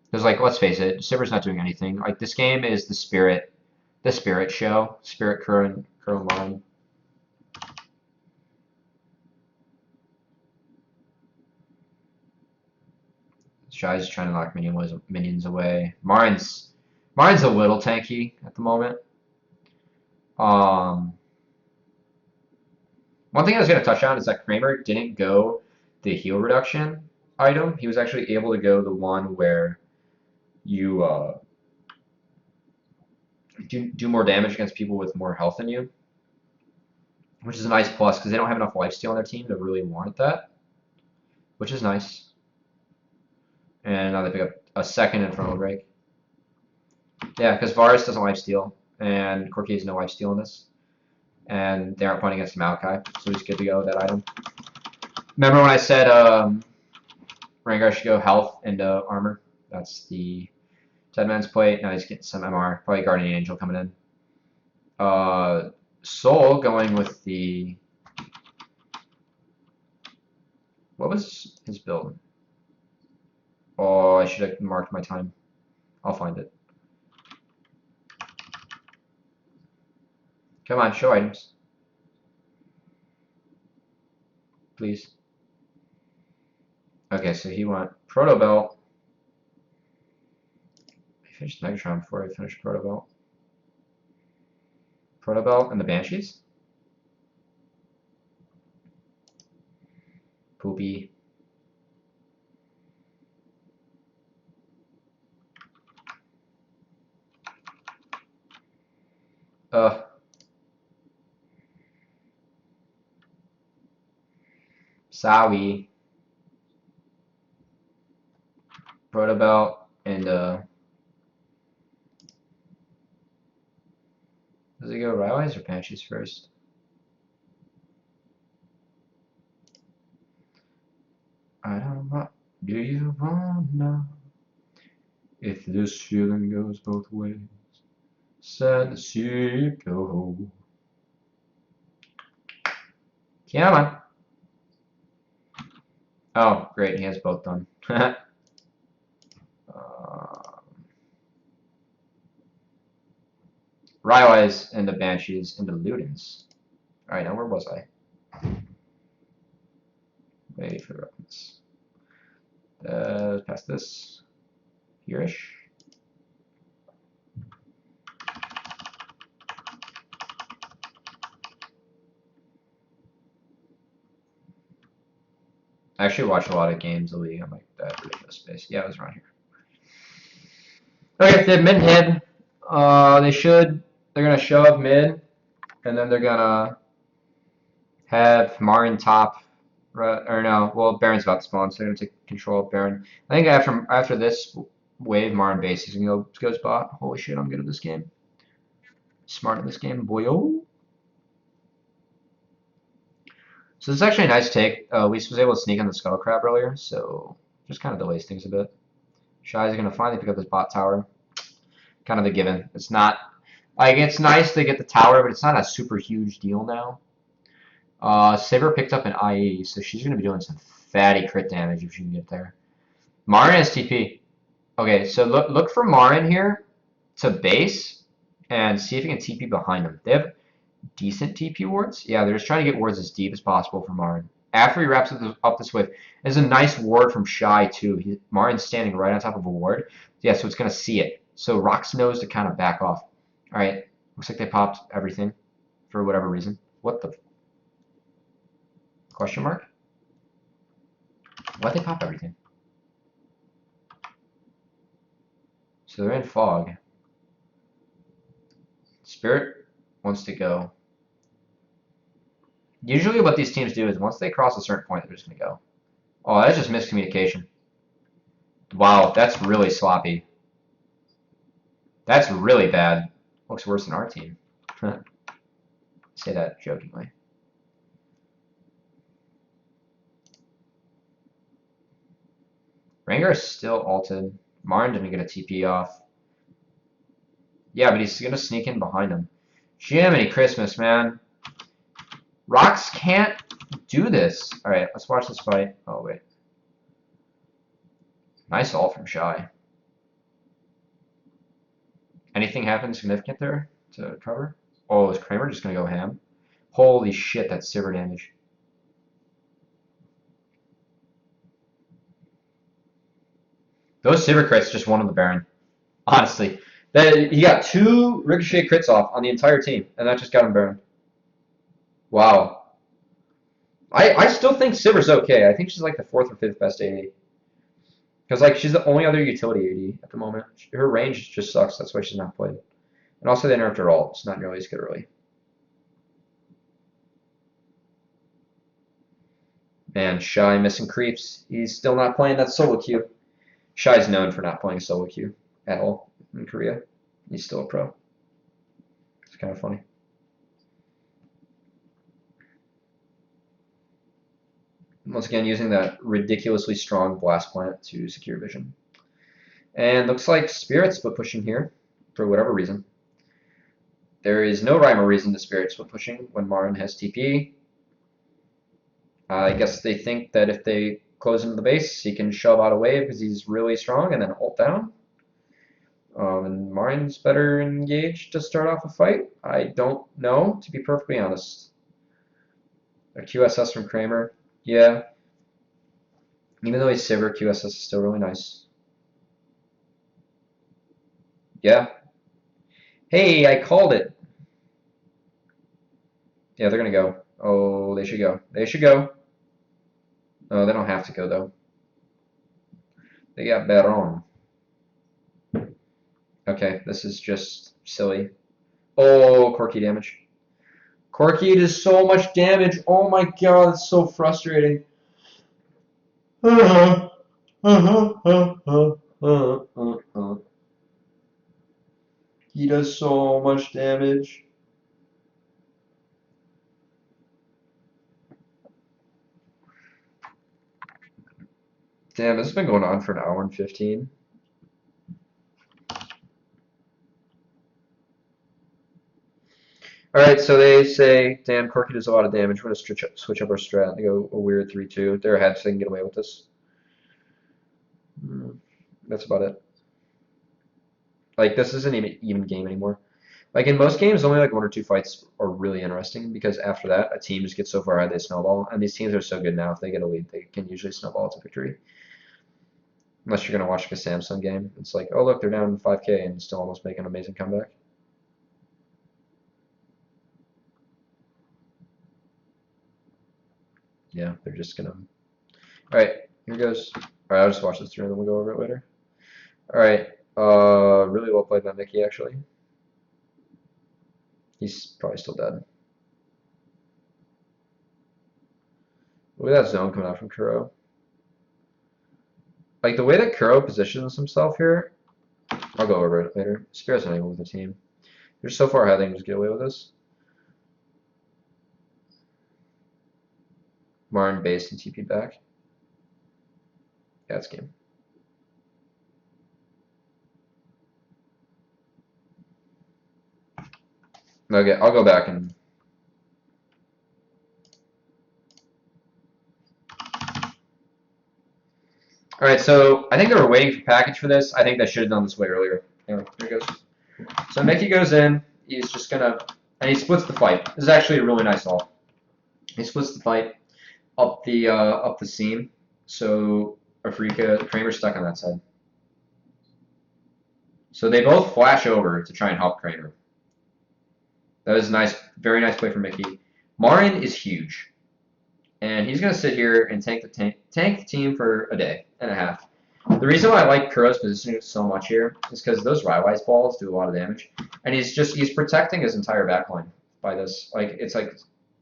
Because like, let's face it, Sivir's not doing anything. Like this game is the Spirit show, Spirit current line. Shy's trying to knock minions away. Marin's a little tanky at the moment. One thing I was going to touch on is that Kramer didn't go the heal reduction item. He was actually able to go the one where you do more damage against people with more health than you, which is a nice plus because they don't have enough lifesteal on their team to really warrant that, which is nice. And now they pick up a second Infernal Break. Yeah, because Varus doesn't lifesteal, and Corki has no lifesteal in this. And they aren't playing against Maokai, so he's good to go with that item. Remember when I said Rengar should go health into armor? That's the Deadman's plate. Now he's getting some MR. Probably Guardian Angel coming in. Soul going with the... What was his build? Oh, I should have marked my time. I'll find it. Come on, show items. Please. Okay, so he went Proto Belt. I finished Megatron before I finished Proto Belt. Proto Belt and the Banshees. Poopy. Sawi. Proto Belt and does it go Rylai's or Banshees first? I don't know. Do you wanna know? If this feeling goes both ways, sad to see it go. Come on. Oh, great, he has both done. Rywise into Banshees into Ludens. Alright, now where was I? Wait for the reference. Past this. Here-ish. I actually watch a lot of games of the league. I'm like, that ridiculous space. Yeah, it was around here. Okay, if they have mid and head, they're gonna shove mid, and then they're gonna have Marin top, or no, well, Baron's about to spawn, so they're gonna take control of Baron. I think after this wave, Marin base, he's gonna go spot. Holy shit, I'm good at this game. Smart at this game, boyo. So this is actually a nice take. Weiss was able to sneak on the Scuttle Crab earlier, so just kind of delays things a bit. Shy's gonna finally pick up this bot tower. Kind of a given. It's not like it's nice to get the tower, but it's not a super huge deal now. Saber picked up an IE, so she's gonna be doing some fatty crit damage if she can get there. Marin has TP. Okay, so look for Marin here to base and see if you can TP behind them. They have decent TP wards. Yeah, they're just trying to get wards as deep as possible for Marin. After he wraps up this wave, there's a nice ward from Shy too. Marin's standing right on top of a ward. Yeah, so it's gonna see it. So ROX knows to kind of back off. All right, looks like they popped everything for whatever reason. What the question mark? Why'd they pop everything? So they're in fog. Spirit wants to go. Usually what these teams do is once they cross a certain point, they're just going to go. Oh, that's just miscommunication. Wow, that's really sloppy. That's really bad. Looks worse than our team. Say that jokingly. Rengar is still ulted. Marin didn't get a TP off. Yeah, but he's going to sneak in behind him. Jiminy Christmas, man. ROX can't do this. Alright, let's watch this fight. Oh, wait. Nice ult from Shy. Anything happen significant there to cover? Oh, is Kramer just going to go ham? Holy shit, that's Sivir damage. Those Sivir crits just won on the Baron. Honestly. He got 2 Ricochet crits off on the entire team, and that just got him Baron. Wow. I still think Sivir's okay. I think she's like the 4th or 5th best AD. Because like she's the only other utility AD at the moment. Her range just sucks. That's why she's not played. And also they nerfed her ult. It's not nearly as good early. Man, Shy missing creeps. He's still not playing that solo queue. Shy's known for not playing solo queue at all in Korea. He's still a pro. It's kind of funny. Once again, using that ridiculously strong blast plant to secure vision. And looks like Spirit split pushing here for whatever reason. There is no rhyme or reason to Spirit split pushing when Marin has TP. I guess they think that if they close into the base, he can shove out a wave because he's really strong and then ult down. And Marin's better engaged to start off a fight? I don't know, to be perfectly honest. A QSS from Kramer. Yeah. Even though he's Sivir, QSS is still really nice. Yeah. Hey, I called it. Yeah, they're gonna go. Oh, they should go. They should go. Oh, they don't have to go, though. They got Baron. Okay, this is just silly. Oh, Corki damage. Corki does so much damage. Oh my god, it's so frustrating. He does so much damage. Damn, this has been going on for an hour and 15. All right, so they say, damn, Corky does a lot of damage. We're going to switch up our strat. They go a weird 3-2. They're ahead, so they can get away with this. That's about it. Like, this isn't even even game anymore. Like, in most games, only like 1 or 2 fights are really interesting because after that, a team just gets so far ahead they snowball. And these teams are so good now, if they get a lead, they can usually snowball to victory. Unless you're going to watch like a Samsung game. It's like, oh, look, they're down 5K and still almost make an amazing comeback. Yeah, they're just going to. All right, here goes. All right, I'll just watch this through and then we'll go over it later. All right, really well played by Mickey, actually. He's probably still dead. Look at that zone coming out from Kuro. Like, the way that Kuro positions himself here, I'll go over it later. Spear's not even with the team. They're so far ahead, they can just get away with this. Martin base and TP back. Yeah, it's game. Okay, I'll go back and. All right, so I think they were waiting for package for this. I think they should have done this way earlier. Anyway, here it goes. So Mickey goes in. He's just gonna, and he splits the fight. This is actually a really nice ult. He splits the fight up the seam. So Afrika, Kramer's stuck on that side. So they both flash over to try and help Kramer. That was nice, very nice play from Mickey. Marin is huge, and he's gonna sit here and tank the team for a day and a half. The reason why I like Kuro's positioning so much here is because those Rywise balls do a lot of damage, and he's protecting his entire backline by this. Like, it's like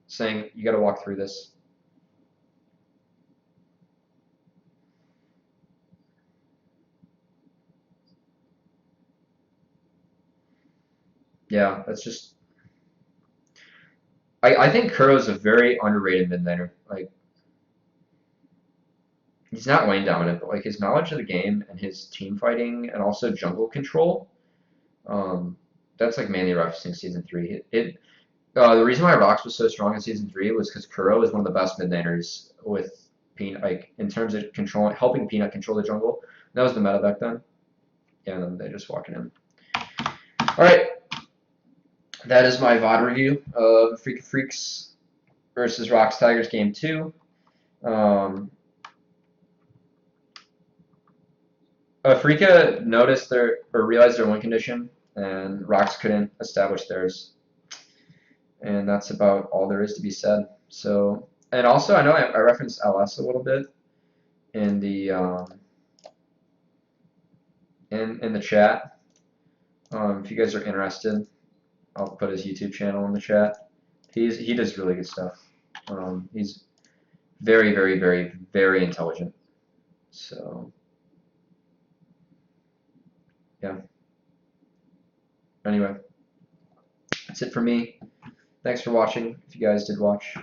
saying you got to walk through this. Yeah, that's just. I think Kuro's a very underrated mid laner. Like, he's not lane dominant, but like his knowledge of the game and his team fighting and also jungle control. That's like mainly referencing season 3. The reason why ROX was so strong in season 3 was because Kuro is one of the best mid laners with Peanut, like in terms of controlling, helping Peanut control the jungle. That was the meta back then. Yeah, and then they just walk it in. All right, that is my VOD review of Freak of Freaks versus ROX Tigers game 2. Afrika noticed or realized their win condition, and ROX couldn't establish theirs. And that's about all there is to be said. So, and also I know I referenced LS a little bit in the in the chat. If you guys are interested, I'll put his YouTube channel in the chat. He does really good stuff. He's very, very, very, very intelligent. So, yeah. Anyway, that's it for me. Thanks for watching, if you guys did watch.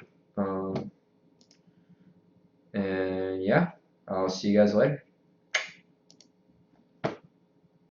And yeah, I'll see you guys later.